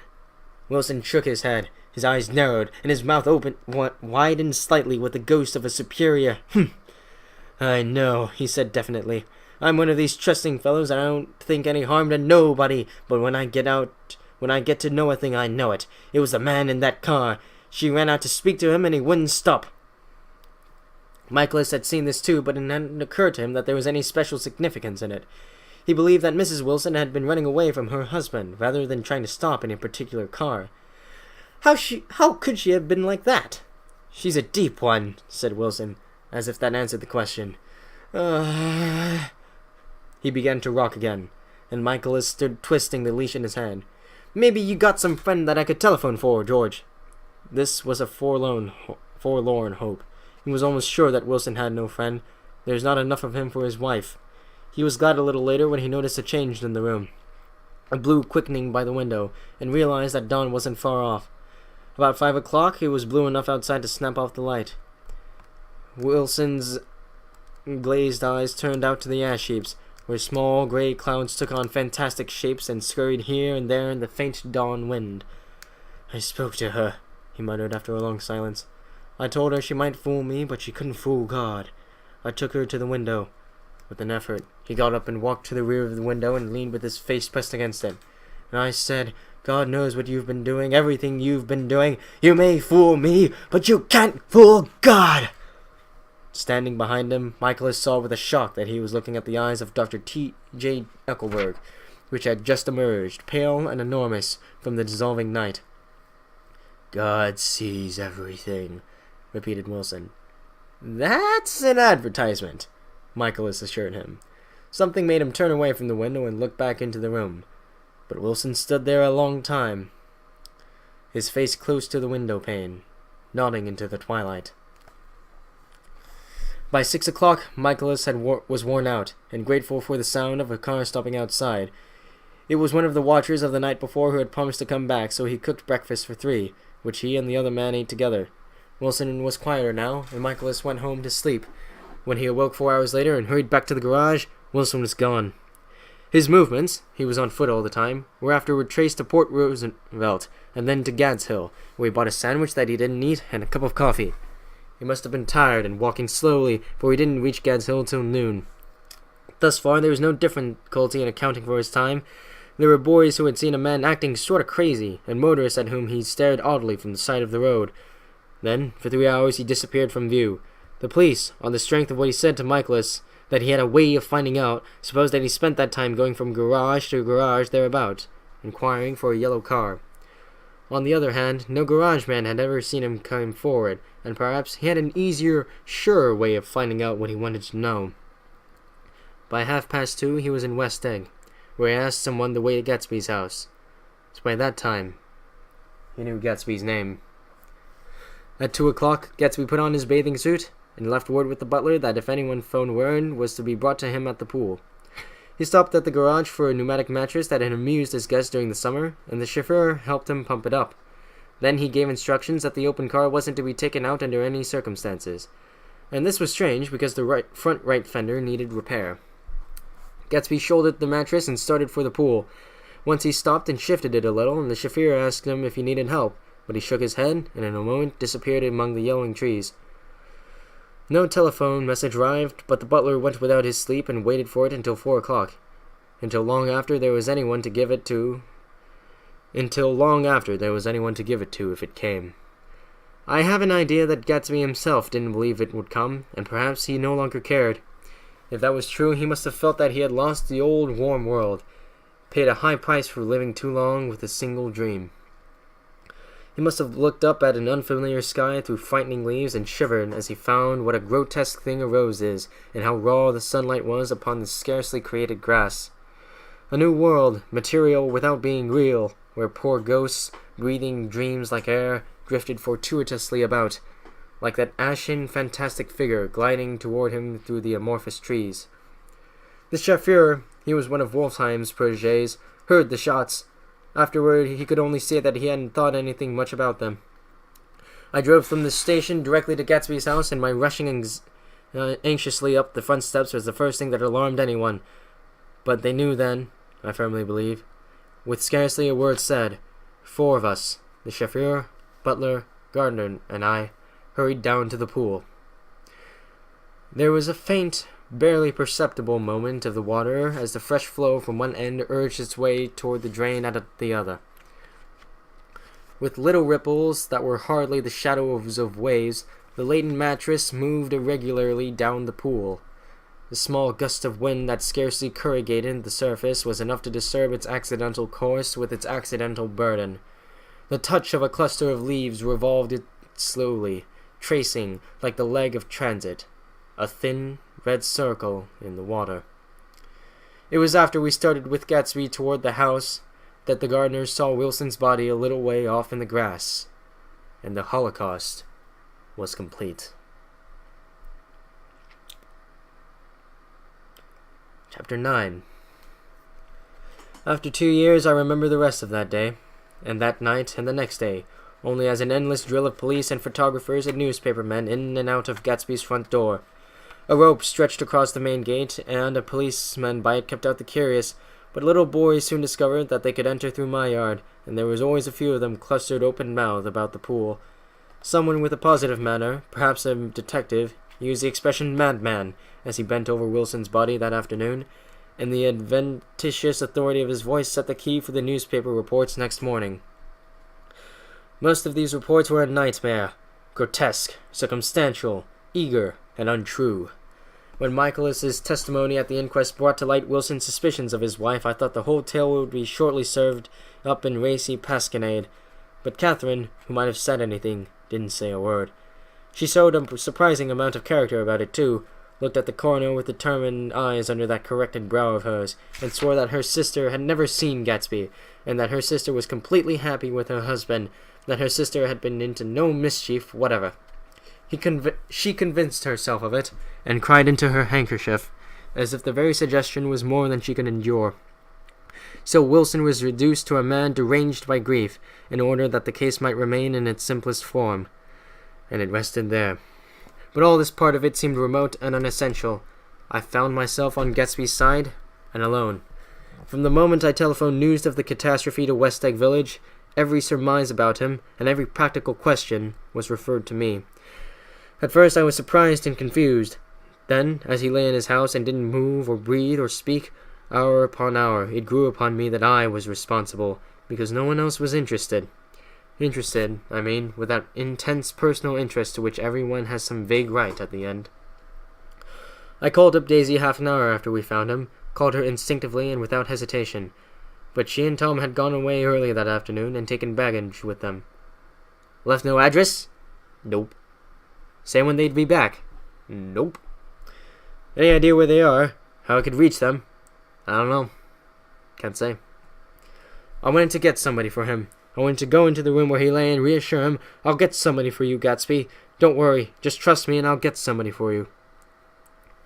Wilson shook his head. His eyes narrowed, and his mouth widened slightly with the ghost of a superior. "I know," he said definitely. "I'm one of these trusting fellows, and I don't think any harm to nobody, but when I get to know a thing, I know it. It was the man in that car. She ran out to speak to him, and he wouldn't stop." Michaelis had seen this too, but it hadn't occurred to him that there was any special significance in it. He believed that Mrs. Wilson had been running away from her husband, rather than trying to stop in a particular car. How could she have been like that?" "She's a deep one," said Wilson, as if that answered the question. He began to rock again, and Michaelis stood twisting the leash in his hand. "Maybe you got some friend that I could telephone for, George." This was a forlorn hope. He was almost sure that Wilson had no friend. There was not enough of him for his wife. He was glad a little later when he noticed a change in the room. It blew quickening by the window, and realized that dawn wasn't far off. About 5 o'clock, it was blue enough outside to snap off the light. Wilson's glazed eyes turned out to the ash heaps, where small gray clouds took on fantastic shapes and scurried here and there in the faint dawn wind. "I spoke to her," he muttered after a long silence. "I told her she might fool me, but she couldn't fool God. I took her to the window." With an effort, he got up and walked to the rear of the window and leaned with his face pressed against it. "And I said, God knows what you've been doing, everything you've been doing. You may fool me, but you can't fool God!" Standing behind him, Michaelis saw with a shock that he was looking at the eyes of Dr. T.J. Eckelberg, which had just emerged, pale and enormous, from the dissolving night. "God sees everything," repeated Wilson. "That's an advertisement," Michaelis assured him. Something made him turn away from the window and look back into the room. But Wilson stood there a long time, his face close to the window pane, nodding into the twilight. By 6 o'clock, Michaelis was worn out, and grateful for the sound of a car stopping outside. It was one of the watchers of the night before who had promised to come back, so he cooked breakfast for 3, which he and the other man ate together. Wilson was quieter now, and Michaelis went home to sleep. When he awoke 4 hours later and hurried back to the garage, Wilson was gone. His movements, he was on foot all the time, were afterward traced to Port Roosevelt, and then to Gads Hill, where he bought a sandwich that he didn't eat and a cup of coffee. He must have been tired and walking slowly, for he didn't reach Gads Hill till noon. Thus far, there was no difficulty in accounting for his time. There were boys who had seen a man acting sort of crazy, and motorists at whom he stared oddly from the side of the road. Then, for 3 hours, he disappeared from view. The police, on the strength of what he said to Michaelis, that he had a way of finding out, supposed that he spent that time going from garage to garage thereabout, inquiring for a yellow car. On the other hand, no garage man had ever seen him come forward, and perhaps he had an easier, surer way of finding out what he wanted to know. By 2:30, he was in West Egg, where he asked someone the way to Gatsby's house. So by that time, he knew Gatsby's name. At 2 o'clock, Gatsby put on his bathing suit and left word with the butler that if anyone phoned word was to be brought to him at the pool. He stopped at the garage for a pneumatic mattress that had amused his guests during the summer, and the chauffeur helped him pump it up. Then he gave instructions that the open car wasn't to be taken out under any circumstances. And this was strange because the front right fender needed repair. Gatsby shouldered the mattress and started for the pool. Once he stopped and shifted it a little, and the chauffeur asked him if he needed help, but he shook his head and in a moment disappeared among the yellowing trees. No telephone message arrived, but the butler went without his sleep and waited for it until 4 o'clock. Until long after there was anyone to give it to if it came. I have an idea that Gatsby himself didn't believe it would come, and perhaps he no longer cared. If that was true, he must have felt that he had lost the old warm world, paid a high price for living too long with a single dream. He must have looked up at an unfamiliar sky through frightening leaves and shivered as he found what a grotesque thing a rose is, and how raw the sunlight was upon the scarcely created grass. A new world, material without being real, where poor ghosts, breathing dreams like air, drifted fortuitously about, like that ashen, fantastic figure gliding toward him through the amorphous trees. The chauffeur, he was one of Wolfheim's protégés, heard the shots. Afterward, he could only say that he hadn't thought anything much about them. I drove from the station directly to Gatsby's house, and my rushing anxiously up the front steps was the first thing that alarmed anyone. But they knew then, I firmly believe. With scarcely a word said, 4 of us, the chauffeur, butler, gardener, and I, hurried down to the pool. There was a faint, barely perceptible moment of the water as the fresh flow from one end urged its way toward the drain at the other. With little ripples that were hardly the shadows of waves, the laden mattress moved irregularly down the pool. The small gust of wind that scarcely corrugated the surface was enough to disturb its accidental course with its accidental burden. The touch of a cluster of leaves revolved it slowly, tracing, like the leg of transit, a thin, red circle in the water. It was after we started with Gatsby toward the house that the gardeners saw Wilson's body a little way off in the grass, and the Holocaust was complete. Chapter 9. After 2 years, I remember the rest of that day, and that night, and the next day, only as an endless drill of police and photographers and newspaper men in and out of Gatsby's front door. A rope stretched across the main gate, and a policeman by it kept out the curious, but little boys soon discovered that they could enter through my yard, and there was always a few of them clustered open-mouthed about the pool. Someone with a positive manner, perhaps a detective, used the expression madman as he bent over Wilson's body that afternoon, and the adventitious authority of his voice set the key for the newspaper reports next morning. Most of these reports were a nightmare, grotesque, circumstantial, eager, and untrue. When Michaelis's testimony at the inquest brought to light Wilson's suspicions of his wife, I thought the whole tale would be shortly served up in racy pasquinade. But Catherine, who might have said anything, didn't say a word. She showed a surprising amount of character about it, too, looked at the coroner with determined eyes under that corrected brow of hers, and swore that her sister had never seen Gatsby, and that her sister was completely happy with her husband, that her sister had been into no mischief whatever. She convinced herself of it, and cried into her handkerchief, as if the very suggestion was more than she could endure. So Wilson was reduced to a man deranged by grief, in order that the case might remain in its simplest form. And it rested there. But all this part of it seemed remote and unessential. I found myself on Gatsby's side, and alone. From the moment I telephoned news of the catastrophe to West Egg Village, every surmise about him, and every practical question, was referred to me. At first I was surprised and confused. Then, as he lay in his house and didn't move or breathe or speak, hour upon hour, it grew upon me that I was responsible, because no one else was interested. Interested, I mean, with that intense personal interest to which everyone has some vague right at the end. I called up Daisy half an hour after we found him, called her instinctively and without hesitation. But she and Tom had gone away early that afternoon and taken baggage with them. Left no address? Nope. Say when they'd be back? Nope. Any idea where they are? How I could reach them? I don't know. Can't say. I went to get somebody for him. I went to go into the room where he lay and reassure him, I'll get somebody for you, Gatsby. Don't worry. Just trust me and I'll get somebody for you.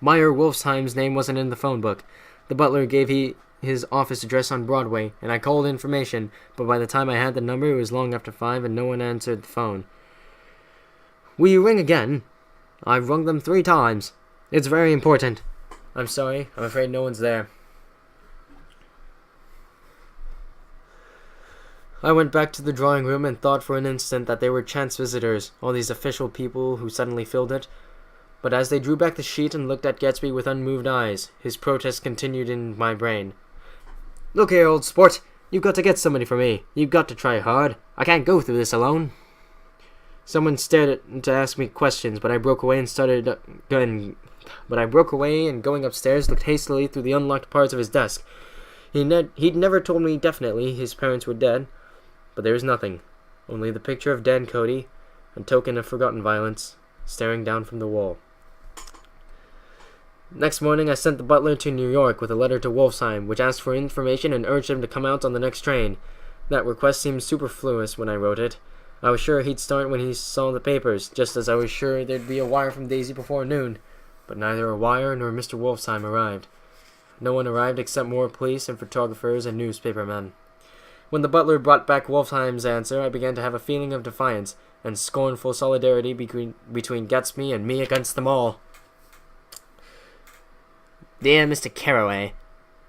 Meyer Wolfsheim's name wasn't in the phone book. The butler gave his office address on Broadway, and I called information, but by the time I had the number, it was long after 5 and no one answered the phone. Will you ring again? I've rung them 3 times. It's very important. I'm sorry. I'm afraid no one's there. I went back to the drawing room and thought for an instant that they were chance visitors, all these official people who suddenly filled it. But as they drew back the sheet and looked at Gatsby with unmoved eyes, his protest continued in my brain. Look here, old sport. You've got to get somebody for me. You've got to try hard. I can't go through this alone. Someone stared to ask me questions, but I broke away and going upstairs, looked hastily through the unlocked parts of his desk. He'd never told me definitely his parents were dead, but there was nothing, only the picture of Dan Cody, a token of forgotten violence, staring down from the wall. Next morning I sent the butler to New York with a letter to Wolfsheim, which asked for information and urged him to come out on the next train. That request seemed superfluous when I wrote it. I was sure he'd start when he saw the papers, just as I was sure there'd be a wire from Daisy before noon. But neither a wire nor Mr. Wolfsheim arrived. No one arrived except more police and photographers and newspapermen. When the butler brought back Wolfsheim's answer, I began to have a feeling of defiance and scornful solidarity between Gatsby and me against them all. Dear Mr. Carroway,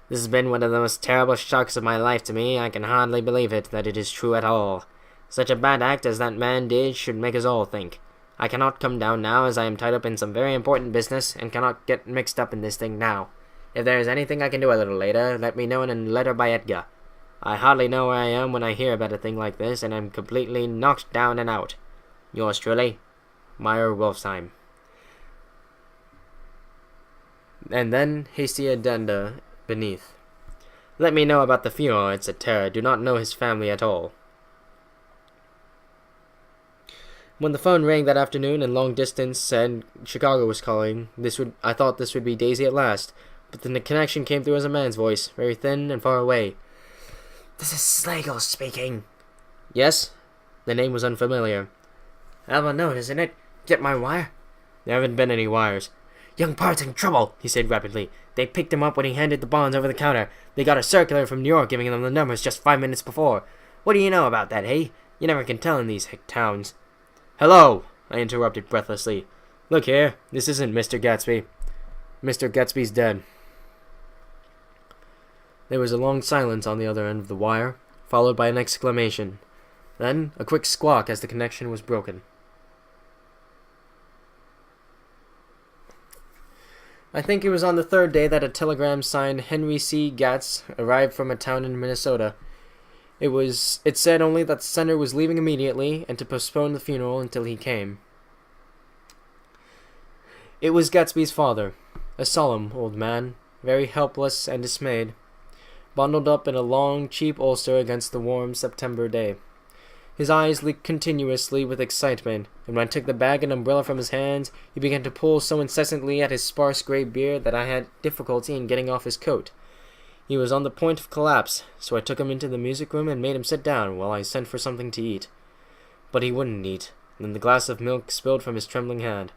this has been one of the most terrible shocks of my life to me. I can hardly believe it, that it is true at all. Such a bad act as that man did should make us all think. I cannot come down now, as I am tied up in some very important business, and cannot get mixed up in this thing now. If there is anything I can do a little later, let me know in a letter by Edgar. I hardly know where I am when I hear about a thing like this, and am completely knocked down and out. Yours truly, Meyer Wolfsheim. And then hasty addenda beneath. Let me know about the funeral, etc. Do not know his family at all. When the phone rang that afternoon and long distance said Chicago was calling, I thought this would be Daisy at last, but the connection came through as a man's voice, very thin and far away. This is Slagle speaking. Yes? The name was unfamiliar. Alma note, isn't it? Get my wire? There haven't been any wires. Young Part's in trouble, he said rapidly. They picked him up when he handed the bonds over the counter. They got a circular from New York giving them the numbers just 5 minutes before. What do you know about that, hey? You never can tell in these towns. Hello, I interrupted breathlessly. Look here, this isn't Mr. Gatsby. Mr. Gatsby's dead. There was a long silence on the other end of the wire, followed by an exclamation. Then a quick squawk as the connection was broken. I think it was on the third day that a telegram signed Henry C. Gatz arrived from a town in Minnesota. It said only that the sender was leaving immediately and to postpone the funeral until he came. It was Gatsby's father, a solemn old man, very helpless and dismayed, bundled up in a long, cheap ulster against the warm September day. His eyes leaked continuously with excitement, and when I took the bag and umbrella from his hands, he began to pull so incessantly at his sparse gray beard that I had difficulty in getting off his coat. He was on the point of collapse, so I took him into the music room and made him sit down while I sent for something to eat. But he wouldn't eat, and the glass of milk spilled from his trembling hand.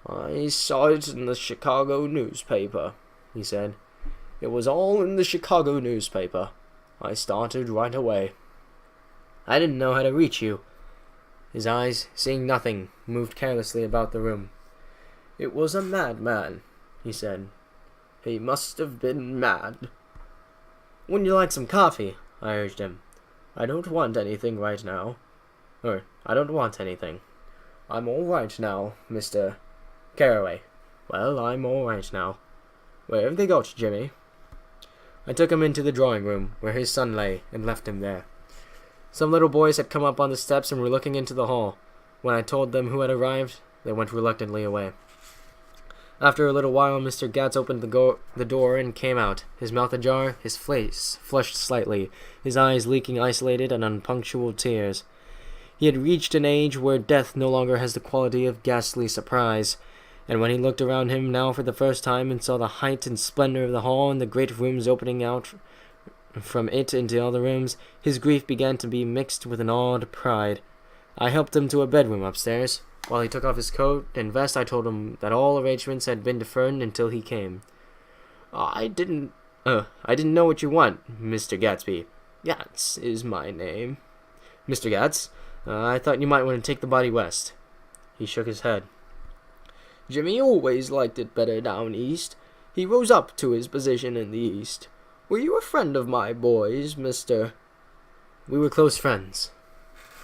"I saw it in the Chicago newspaper," he said. "It was all in the Chicago newspaper. I started right away. I didn't know how to reach you." His eyes, seeing nothing, moved carelessly about the room. "It was a madman," he said. "He must have been mad." "Wouldn't you like some coffee?" I urged him. "I don't want anything right now." I don't want anything. I'm all right now, Mr. Carraway." "Well, I'm all right now." "Where have they got Jimmy?" I took him into the drawing room, where his son lay, and left him there. Some little boys had come up on the steps and were looking into the hall. When I told them who had arrived, they went reluctantly away. After a little while, Mr. Gatz opened the door and came out, his mouth ajar, his face flushed slightly, his eyes leaking isolated and unpunctual tears. He had reached an age where death no longer has the quality of ghastly surprise, and when he looked around him now for the first time and saw the height and splendor of the hall and the great rooms opening out from it into other rooms, his grief began to be mixed with an awed pride. I helped him to a bedroom upstairs. While he took off his coat and vest, I told him that all arrangements had been deferred until he came. I didn't know what you want, Mr. Gatsby." "Gatz is my name." "Mr. Gatz, I thought you might want to take the body west." He shook his head. "Jimmy always liked it better down east. He rose up to his position in the east. Were you a friend of my boy's, Mr.?" "We were close friends."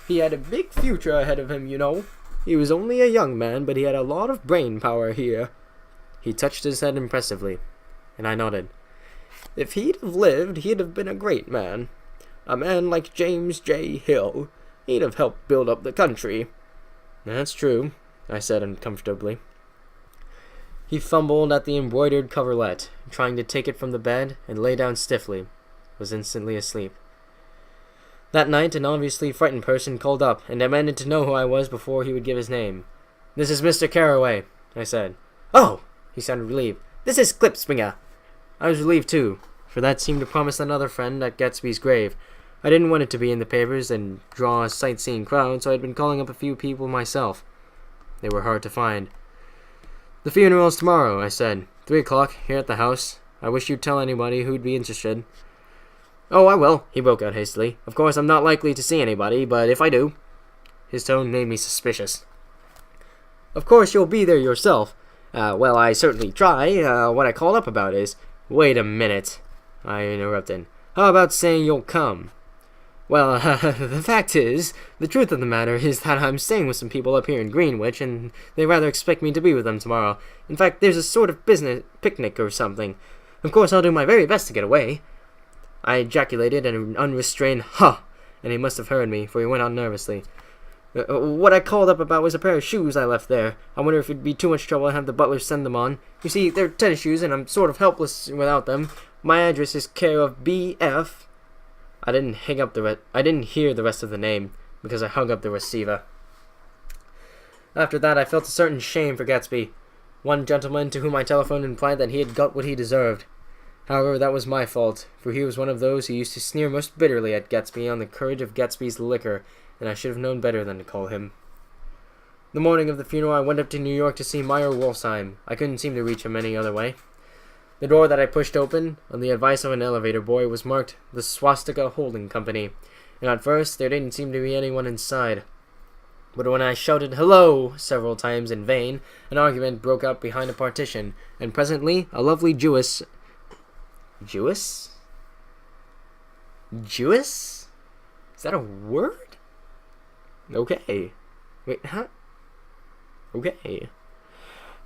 "He had a big future ahead of him, you know. He was only a young man, but he had a lot of brain power here." He touched his head impressively, and I nodded. "If he'd have lived, he'd have been a great man. A man like James J. Hill. He'd have helped build up the country." "That's true," I said uncomfortably. He fumbled at the embroidered coverlet, trying to take it from the bed, and lay down stiffly, was instantly asleep. That night, an obviously frightened person called up and demanded to know who I was before he would give his name. "This is Mr. Carraway," I said. "Oh!" he sounded relieved. "This is Klipspringer." I was relieved too, for that seemed to promise another friend at Gatsby's grave. I didn't want it to be in the papers and draw a sightseeing crowd, so I had been calling up a few people myself. They were hard to find. "The funeral's tomorrow," I said. 3 o'clock, here at the house. I wish you'd tell anybody who'd be interested." "Oh, I will," he broke out hastily. "Of course, I'm not likely to see anybody, but if I do—" His tone made me suspicious. "Of course, you'll be there yourself." Well, I certainly try. What I called up about is—" "Wait a minute," I interrupted. "How about saying you'll come?" "Well, the fact is, the truth of the matter is that I'm staying with some people up here in Greenwich, and they rather expect me to be with them tomorrow. In fact, there's a sort of business picnic or something. Of course, I'll do my very best to get away." I ejaculated an unrestrained "huh," and he must have heard me, for he went on nervously. What I called up about was a pair of shoes I left there. I wonder if it'd be too much trouble to have the butler send them on. You see, they're tennis shoes, and I'm sort of helpless without them. My address is care of B.F. I didn't hear the rest of the name, because I hung up the receiver. After that, I felt a certain shame for Gatsby. One gentleman to whom I telephoned implied that he had got what he deserved. However, that was my fault, for he was one of those who used to sneer most bitterly at Gatsby on the courage of Gatsby's liquor, and I should have known better than to call him. The morning of the funeral, I went up to New York to see Meyer Wolfsheim. I couldn't seem to reach him any other way. The door that I pushed open, on the advice of an elevator boy, was marked the Swastika Holding Company, and at first there didn't seem to be anyone inside. But when I shouted "hello" several times in vain, an argument broke out behind a partition, and presently a lovely Jewess... Jewess? Jewess? Is that a word? Okay. Wait, huh? Okay.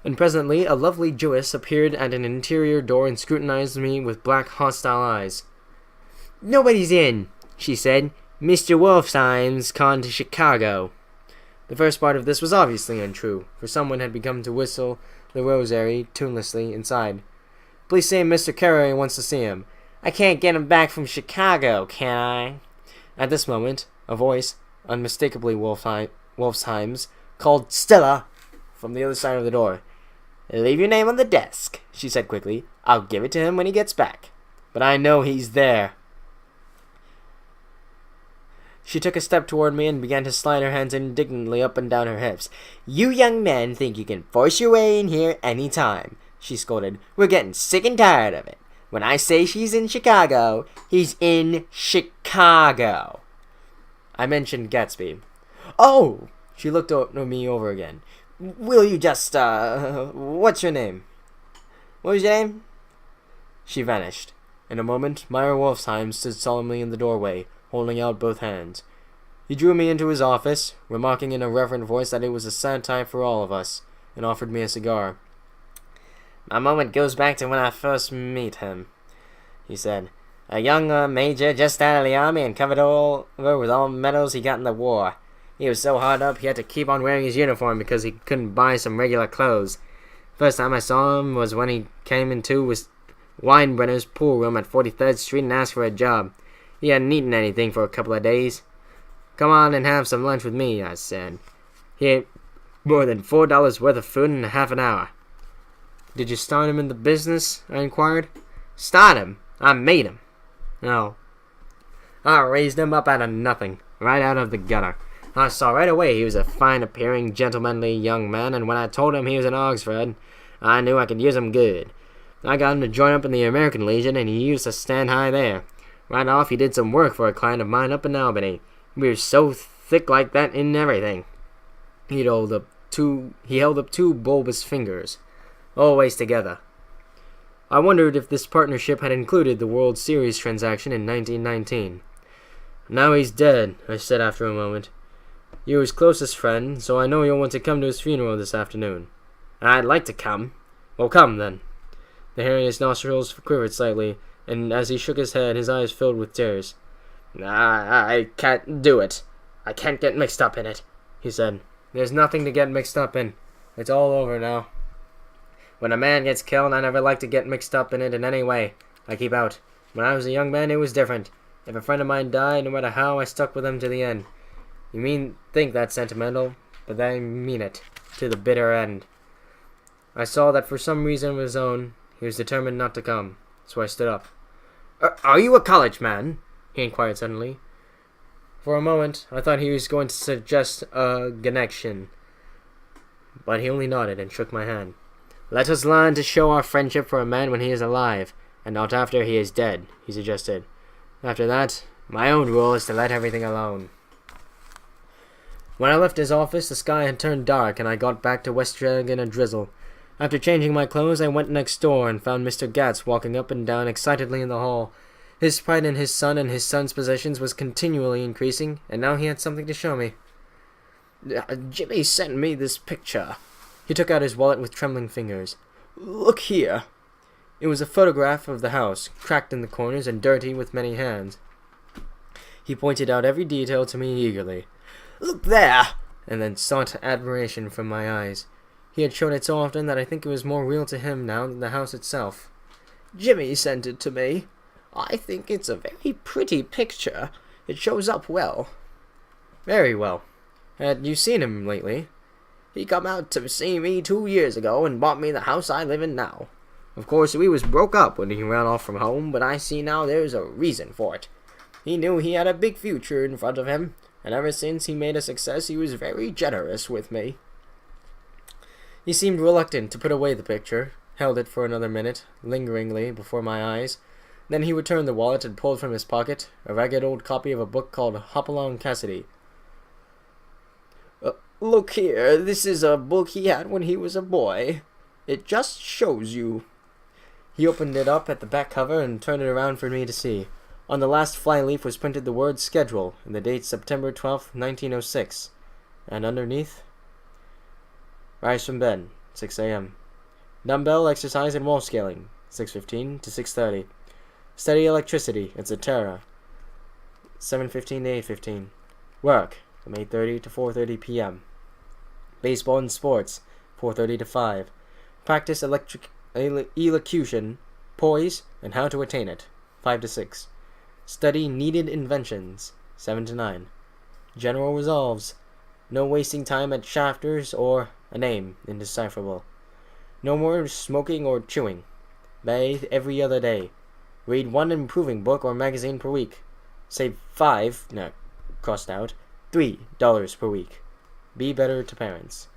And presently a lovely Jewess appeared at an interior door and scrutinized me with black, hostile eyes. "Nobody's in," she said. "Mr. Wolfsheim's gone to Chicago." The first part of this was obviously untrue, for someone had begun to whistle the rosary tunelessly inside. "Please say Mr. Carey wants to see him." "I can't get him back from Chicago, can I?" At this moment, a voice, unmistakably Wolfsheim's, called "Stella" from the other side of the door. "Leave your name on the desk," she said quickly. "I'll give it to him when he gets back. But I know he's there." She took a step toward me and began to slide her hands indignantly up and down her hips. "You young men think you can force your way in here any time," she scolded. "We're getting sick and tired of it. When I say she's in Chicago, he's in Chicago." I mentioned Gatsby. "Oh!" She looked me over again. "Will you just, what's your name?" "What was your name?" She vanished. In a moment, Meyer Wolfsheim stood solemnly in the doorway, holding out both hands. He drew me into his office, remarking in a reverent voice that it was a sad time for all of us, and offered me a cigar. "My moment goes back to when I first met him," he said. "A young major just out of the army and covered all over with all medals he got in the war. He was so hard up he had to keep on wearing his uniform because he couldn't buy some regular clothes. First time I saw him was when he came into his Weinbrenner's pool room at 43rd Street and asked for a job. He hadn't eaten anything for a couple of days. 'Come on and have some lunch with me,' I said. He ate more than $4 worth of food in half an hour." "Did you start him in the business?" I inquired. "Start him? I made him." "No. I raised him up out of nothing, right out of the gutter. I saw right away he was a fine-appearing, gentlemanly young man, and when I told him he was in Oxford, I knew I could use him good. I got him to join up in the American Legion, and he used to stand high there. Right off, he did some work for a client of mine up in Albany. We were so thick like that in everything. He held up two bulbous fingers, always together. I wondered if this partnership had included the World Series transaction in 1919. "Now he's dead," I said after a moment. "You're his closest friend, so I know you'll want to come to his funeral this afternoon." "I'd like to come." "Well, come, then." The hair in his nostrils quivered slightly, and as he shook his head, his eyes filled with tears. I can't do it. I can't get mixed up in it," he said. "There's nothing to get mixed up in. It's all over now. When a man gets killed, I never like to get mixed up in it in any way. I keep out. When I was a young man, it was different. If a friend of mine died, no matter how, I stuck with him to the end. You think that's sentimental, but I mean it, to the bitter end." I saw that for some reason of his own, he was determined not to come, so I stood up. Are you a college man?" he inquired suddenly. For a moment, I thought he was going to suggest a connection, but he only nodded and shook my hand. "Let us learn to show our friendship for a man when he is alive, and not after he is dead," he suggested. "After that, my own rule is to let everything alone." When I left his office, the sky had turned dark, and I got back to Westregg in a drizzle. After changing my clothes, I went next door and found Mr. Gatz walking up and down excitedly in the hall. His pride in his son and his son's possessions was continually increasing, and now he had something to show me. "Jimmy sent me this picture." He took out his wallet with trembling fingers. "Look here." It was a photograph of the house, cracked in the corners and dirty with many hands. He pointed out every detail to me eagerly. "Look there!" and then sought admiration from my eyes. He had shown it so often that I think it was more real to him now than the house itself. "Jimmy sent it to me. I think it's a very pretty picture. It shows up well." "Very well. Had you seen him lately?" "He come out to see me 2 years ago and bought me the house I live in now. Of course, we was broke up when he ran off from home, but I see now there's a reason for it. He knew he had a big future in front of him, and ever since he made a success, he was very generous with me." He seemed reluctant to put away the picture, held it for another minute, lingeringly, before my eyes. Then he returned the wallet and pulled from his pocket a ragged old copy of a book called Hopalong Cassidy. Look here, this is a book he had when he was a boy. It just shows you. He opened it up at the back cover and turned it around for me to see. On the last flyleaf was printed the word schedule and the date September 12th, 1906. And underneath, rise from bed, 6 a.m. Dumbbell exercise and wall scaling, 6:15 to 6:30. Study electricity, it's a Terra, 7:15 to 8:15. Work, from 8:30 to 4:30 p.m. Baseball and sports, 4:30 to 5. Practice elocution, poise, and how to attain it, 5 to 6. Study needed inventions, 7 to 9. General resolves, no wasting time at shafters or a name indecipherable. No more smoking or chewing. Bathe every other day. Read one improving book or magazine per week. Save crossed out, $3 per week. Be better to parents.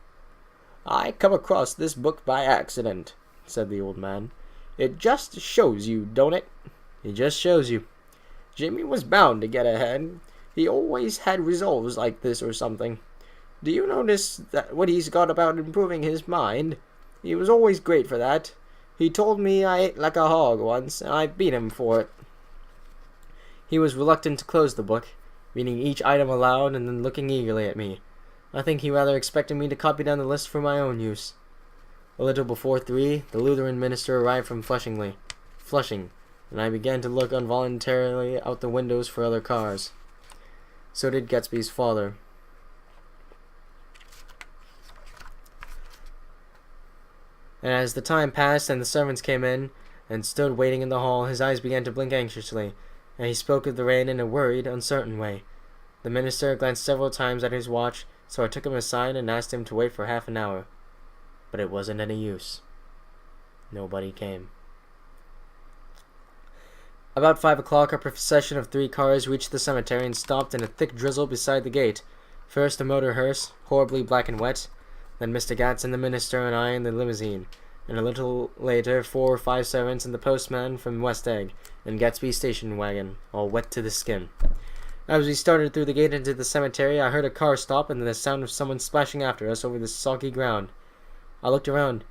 I come across this book by accident, said the old man. It just shows you, don't it? It just shows you. Jimmy was bound to get ahead. He always had resolves like this or something. Do you notice that what he's got about improving his mind? He was always great for that. He told me I ate like a hog once, and I beat him for it. He was reluctant to close the book, reading each item aloud and then looking eagerly at me. I think he rather expected me to copy down the list for my own use. A little before 3, the Lutheran minister arrived from Flushing, and I began to look involuntarily out the windows for other cars. So did Gatsby's father. And as the time passed and the servants came in and stood waiting in the hall, his eyes began to blink anxiously, and he spoke of the rain in a worried, uncertain way. The minister glanced several times at his watch, so I took him aside and asked him to wait for half an hour. But it wasn't any use. Nobody came. About 5 o'clock, a procession of 3 cars reached the cemetery and stopped in a thick drizzle beside the gate. First a motor hearse, horribly black and wet, then Mr. Gatz and the minister and I in the limousine, and a little later 4 or 5 servants and the postman from West Egg, and Gatsby's station wagon, all wet to the skin. As we started through the gate into the cemetery, I heard a car stop and then the sound of someone splashing after us over the soggy ground. I looked around.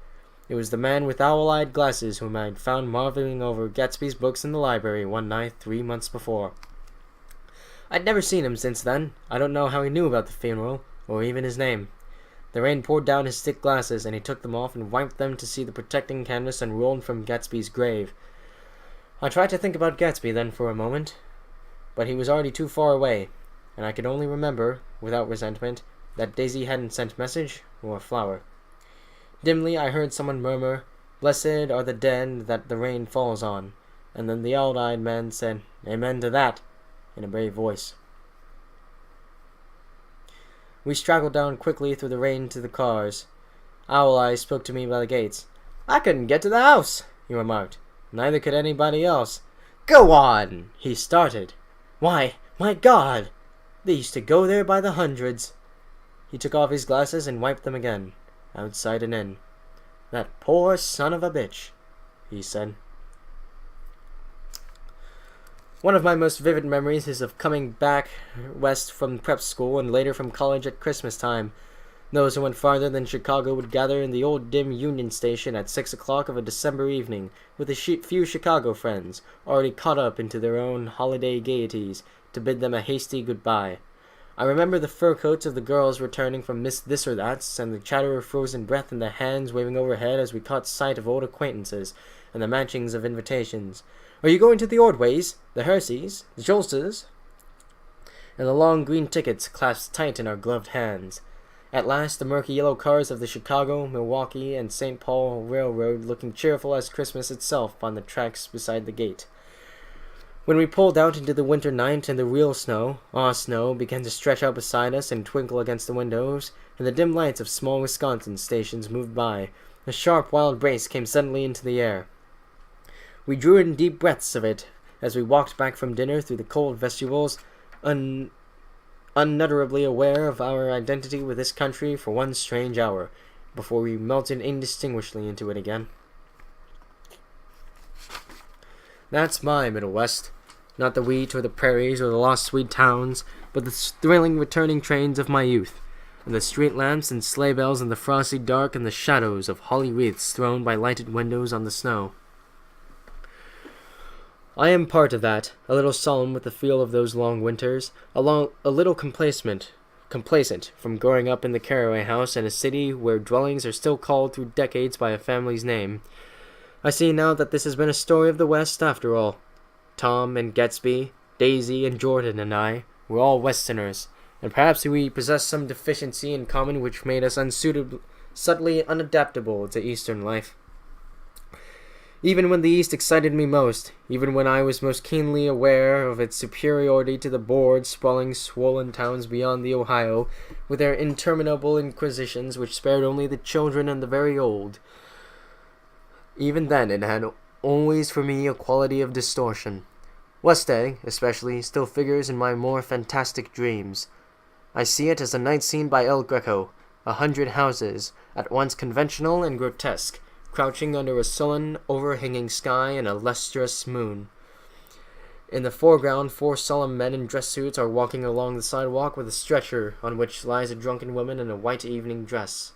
It was the man with owl-eyed glasses whom I had found marveling over Gatsby's books in the library one night 3 months before. I'd never seen him since then. I don't know how he knew about the funeral, or even his name. The rain poured down his thick glasses, and he took them off and wiped them to see the protecting canvas unrolled from Gatsby's grave. I tried to think about Gatsby then for a moment, but he was already too far away, and I could only remember, without resentment, that Daisy hadn't sent message or flower. Dimly I heard someone murmur, "Blessed are the dead that the rain falls on," and then the owl-eyed man said, "Amen to that," in a brave voice. We straggled down quickly through the rain to the cars. Owl Eyes spoke to me by the gates. "I couldn't get to the house," he remarked. "Neither could anybody else." "Go on!" he started. "Why, my God! They used to go there by the hundreds." He took off his glasses and wiped them again, outside and in. "That poor son of a bitch," he said. One of my most vivid memories is of coming back west from prep school and later from college at Christmas time. Those who went farther than Chicago would gather in the old dim Union Station at 6 o'clock of a December evening with a few Chicago friends, already caught up into their own holiday gaieties, to bid them a hasty goodbye. I remember the fur coats of the girls returning from Miss This or That's, and the chatter of frozen breath and the hands waving overhead as we caught sight of old acquaintances, and the matchings of invitations. "Are you going to the Ordways, the Herseys, the Jolses?" And the long green tickets clasped tight in our gloved hands. At last, the murky yellow cars of the Chicago, Milwaukee, and St. Paul Railroad looking cheerful as Christmas itself on the tracks beside the gate. When we pulled out into the winter night and the real snow, our snow, began to stretch out beside us and twinkle against the windows, and the dim lights of small Wisconsin stations moved by, a sharp wild brace came suddenly into the air. We drew in deep breaths of it as we walked back from dinner through the cold vestibules, unutterably aware of our identity with this country for one strange hour, before we melted indistinguishably into it again. That's my Middle West. Not the wheat or the prairies or the lost Swede towns, but the thrilling returning trains of my youth. and the street lamps and sleigh bells in the frosty dark and the shadows of holly wreaths thrown by lighted windows on the snow. I am part of that, a little solemn with the feel of those long winters, a little complacent from growing up in the Caraway House in a city where dwellings are still called through decades by a family's name. I see now that this has been a story of the West after all. Tom and Gatsby, Daisy and Jordan and I were all Westerners, and perhaps we possessed some deficiency in common which made us subtly unadaptable to Eastern life. Even when the East excited me most, even when I was most keenly aware of its superiority to the bored, sprawling, swollen towns beyond the Ohio, with their interminable inquisitions which spared only the children and the very old, even then it had always for me a quality of distortion. West Egg, especially, still figures in my more fantastic dreams. I see it as a night scene by El Greco, 100 houses, at once conventional and grotesque, crouching under a sullen, overhanging sky and a lustrous moon. In the foreground, 4 solemn men in dress suits are walking along the sidewalk with a stretcher on which lies a drunken woman in a white evening dress.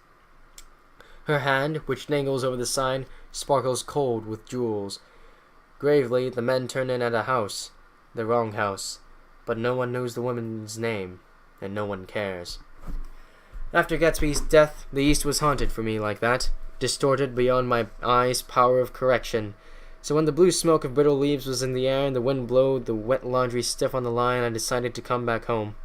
Her hand, which dangles over the side, sparkles cold with jewels. Gravely, the men turn in at a house, the wrong house, but no one knows the woman's name, and no one cares. After Gatsby's death, the East was haunted for me like that, distorted beyond my eyes' power of correction. So when the blue smoke of brittle leaves was in the air and the wind blowed the wet laundry stiff on the line, I decided to come back home.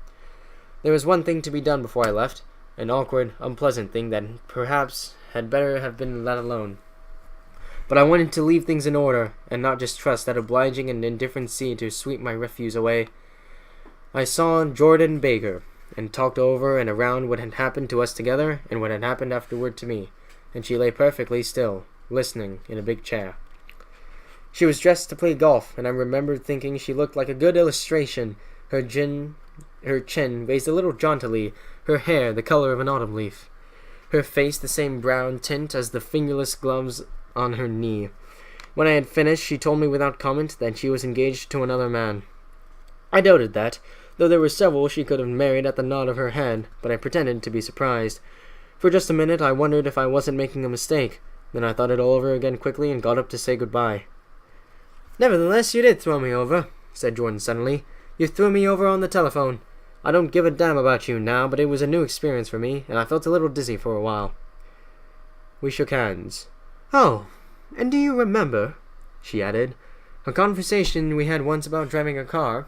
There was one thing to be done before I left, an awkward, unpleasant thing that perhaps had better have been let alone. But I wanted to leave things in order, and not just trust that obliging and indifferent sea to sweep my refuse away. I saw Jordan Baker, and talked over and around what had happened to us together, and what had happened afterward to me, and she lay perfectly still, listening in a big chair. She was dressed to play golf, and I remembered thinking she looked like a good illustration, her chin raised a little jauntily, her hair the color of an autumn leaf, her face the same brown tint as the fingerless gloves on her knee. When I had finished, she told me without comment that she was engaged to another man. I doubted that, though there were several she could have married at the nod of her head, but I pretended to be surprised. For just a minute I wondered if I wasn't making a mistake. Then I thought it all over again quickly and got up to say goodbye. "Nevertheless, you did throw me over," said Jordan suddenly. "You threw me over on the telephone. I don't give a damn about you now, but it was a new experience for me, and I felt a little dizzy for a while." We shook hands. "Oh, and do you remember," she added, "a conversation we had once about driving a car?"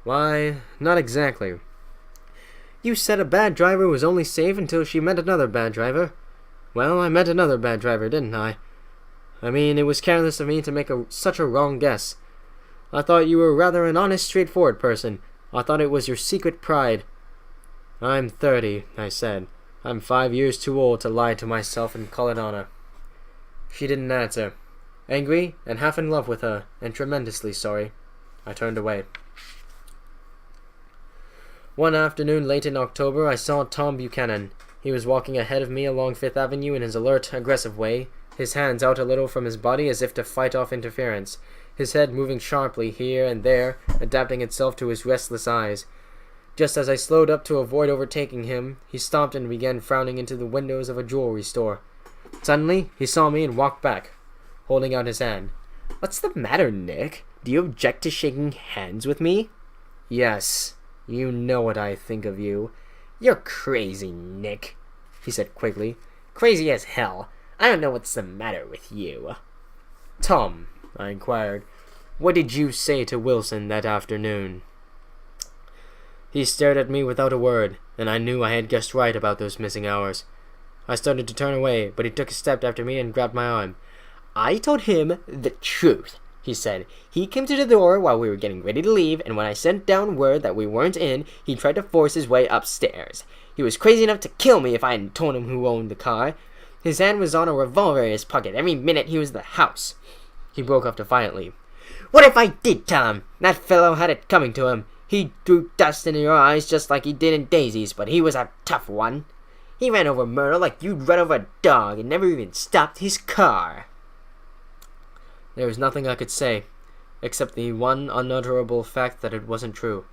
"Why, not exactly." "You said a bad driver was only safe until she met another bad driver. Well, I met another bad driver, didn't I? I mean, it was careless of me to make such a wrong guess. I thought you were rather an honest, straightforward person. I thought it was your secret pride." "I'm 30, I said. "I'm 5 years too old to lie to myself and call it honor." She didn't answer. Angry and half in love with her, and tremendously sorry, I turned away. One afternoon late in October, I saw Tom Buchanan. He was walking ahead of me along Fifth Avenue in his alert, aggressive way, his hands out a little from his body as if to fight off interference, his head moving sharply here and there, adapting itself to his restless eyes. Just as I slowed up to avoid overtaking him, he stopped and began frowning into the windows of a jewelry store. Suddenly, he saw me and walked back, holding out his hand. "What's the matter, Nick? Do you object to shaking hands with me?" "Yes. You know what I think of you." "You're crazy, Nick," he said quickly. "Crazy as hell. I don't know what's the matter with you." "Tom," I inquired, "what did you say to Wilson that afternoon?" He stared at me without a word, and I knew I had guessed right about those missing hours. I started to turn away, but he took a step after me and grabbed my arm. "I told him the truth," he said. "He came to the door while we were getting ready to leave, and when I sent down word that we weren't in, he tried to force his way upstairs. He was crazy enough to kill me if I hadn't told him who owned the car. His hand was on a revolver in his pocket every minute he was in the house." He broke off defiantly. "What if I did tell him? That fellow had it coming to him. He threw dust into your eyes just like he did in Daisy's, but he was a tough one. He ran over Myrtle like you'd run over a dog and never even stopped his car." There was nothing I could say, except the one unutterable fact that it wasn't true.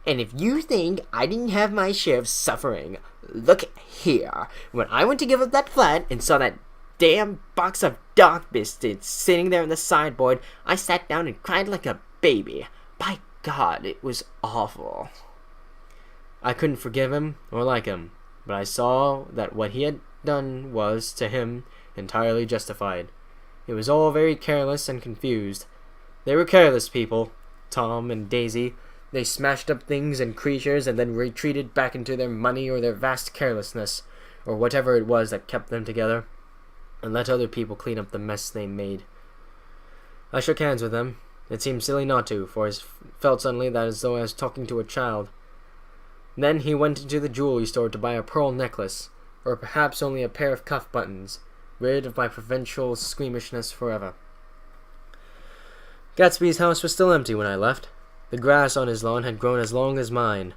And if you think I didn't have my share of suffering, look here. When I went to give up that flat and saw that damn box of dog biscuits sitting there on the sideboard, I sat down and cried like a baby. By God, it was awful. I couldn't forgive him or like him, but I saw that what he had done was, to him, entirely justified. It was all very careless and confused. They were careless people, Tom and Daisy. They smashed up things and creatures and then retreated back into their money or their vast carelessness, or whatever it was that kept them together, and let other people clean up the mess they made. I shook hands with them. It seemed silly not to, for I felt suddenly that as though I was talking to a child. Then he went into the jewelry store to buy a pearl necklace, or perhaps only a pair of cuff buttons, rid of my provincial squeamishness forever. Gatsby's house was still empty when I left. The grass on his lawn had grown as long as mine.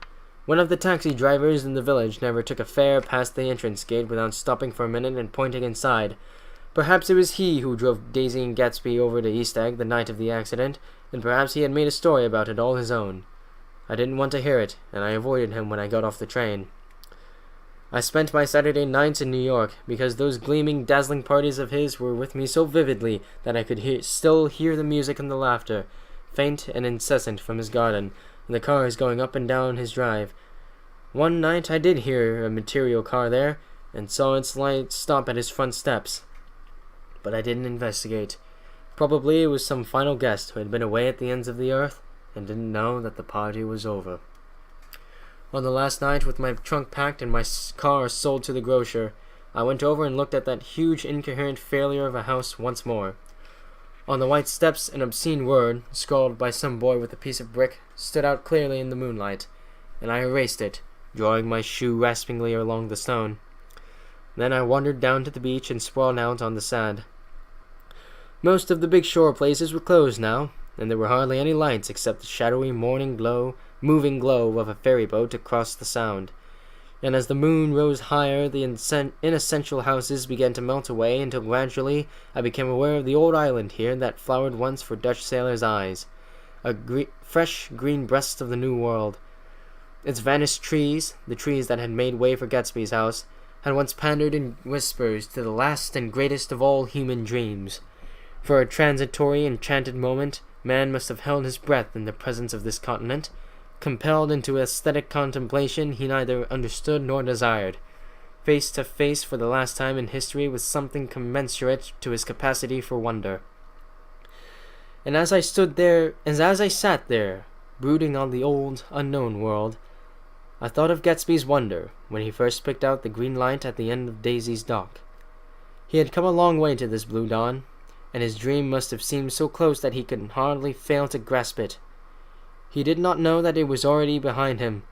One of the taxi drivers in the village never took a fare past the entrance gate without stopping for a minute and pointing inside. Perhaps it was he who drove Daisy and Gatsby over to East Egg the night of the accident, and perhaps he had made a story about it all his own. I didn't want to hear it, and I avoided him when I got off the train. I spent my Saturday nights in New York, because those gleaming, dazzling parties of his were with me so vividly that I could still hear the music and the laughter, faint and incessant, from his garden, and the cars going up and down his drive. One night I did hear a material car there, and saw its light stop at his front steps. But I didn't investigate. Probably it was some final guest who had been away at the ends of the earth, and didn't know that the party was over. On the last night, with my trunk packed and my car sold to the grocer, I went over and looked at that huge, incoherent failure of a house once more. On the white steps, an obscene word, scrawled by some boy with a piece of brick, stood out clearly in the moonlight, and I erased it, drawing my shoe raspingly along the stone. Then I wandered down to the beach and sprawled out on the sand. Most of the big shore places were closed now, and there were hardly any lights except the shadowy moving glow of a ferry boat across the sound. And as the moon rose higher, the inessential houses began to melt away until gradually I became aware of the old island here that flowered once for Dutch sailors' eyes, a fresh green breast of the New World. Its vanished trees, the trees that had made way for Gatsby's house, had once pandered in whispers to the last and greatest of all human dreams. For a transitory, enchanted moment, man must have held his breath in the presence of this continent, compelled into aesthetic contemplation he neither understood nor desired, face to face for the last time in history with something commensurate to his capacity for wonder. And as I sat there, brooding on the old, unknown world, I thought of Gatsby's wonder when he first picked out the green light at the end of Daisy's dock. He had come a long way to this blue dawn, and his dream must have seemed so close that he could hardly fail to grasp it. He did not know that it was already behind him,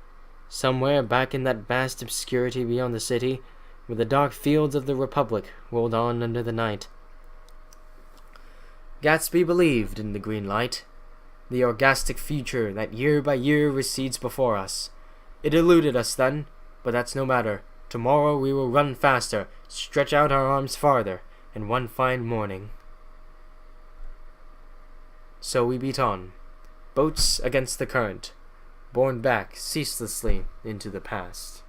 somewhere back in that vast obscurity beyond the city, where the dark fields of the Republic rolled on under the night. Gatsby believed in the green light, the orgastic future that year by year recedes before us. It eluded us then, but that's no matter. Tomorrow we will run faster, stretch out our arms farther, and one fine morning. So we beat on, boats against the current, borne back ceaselessly into the past.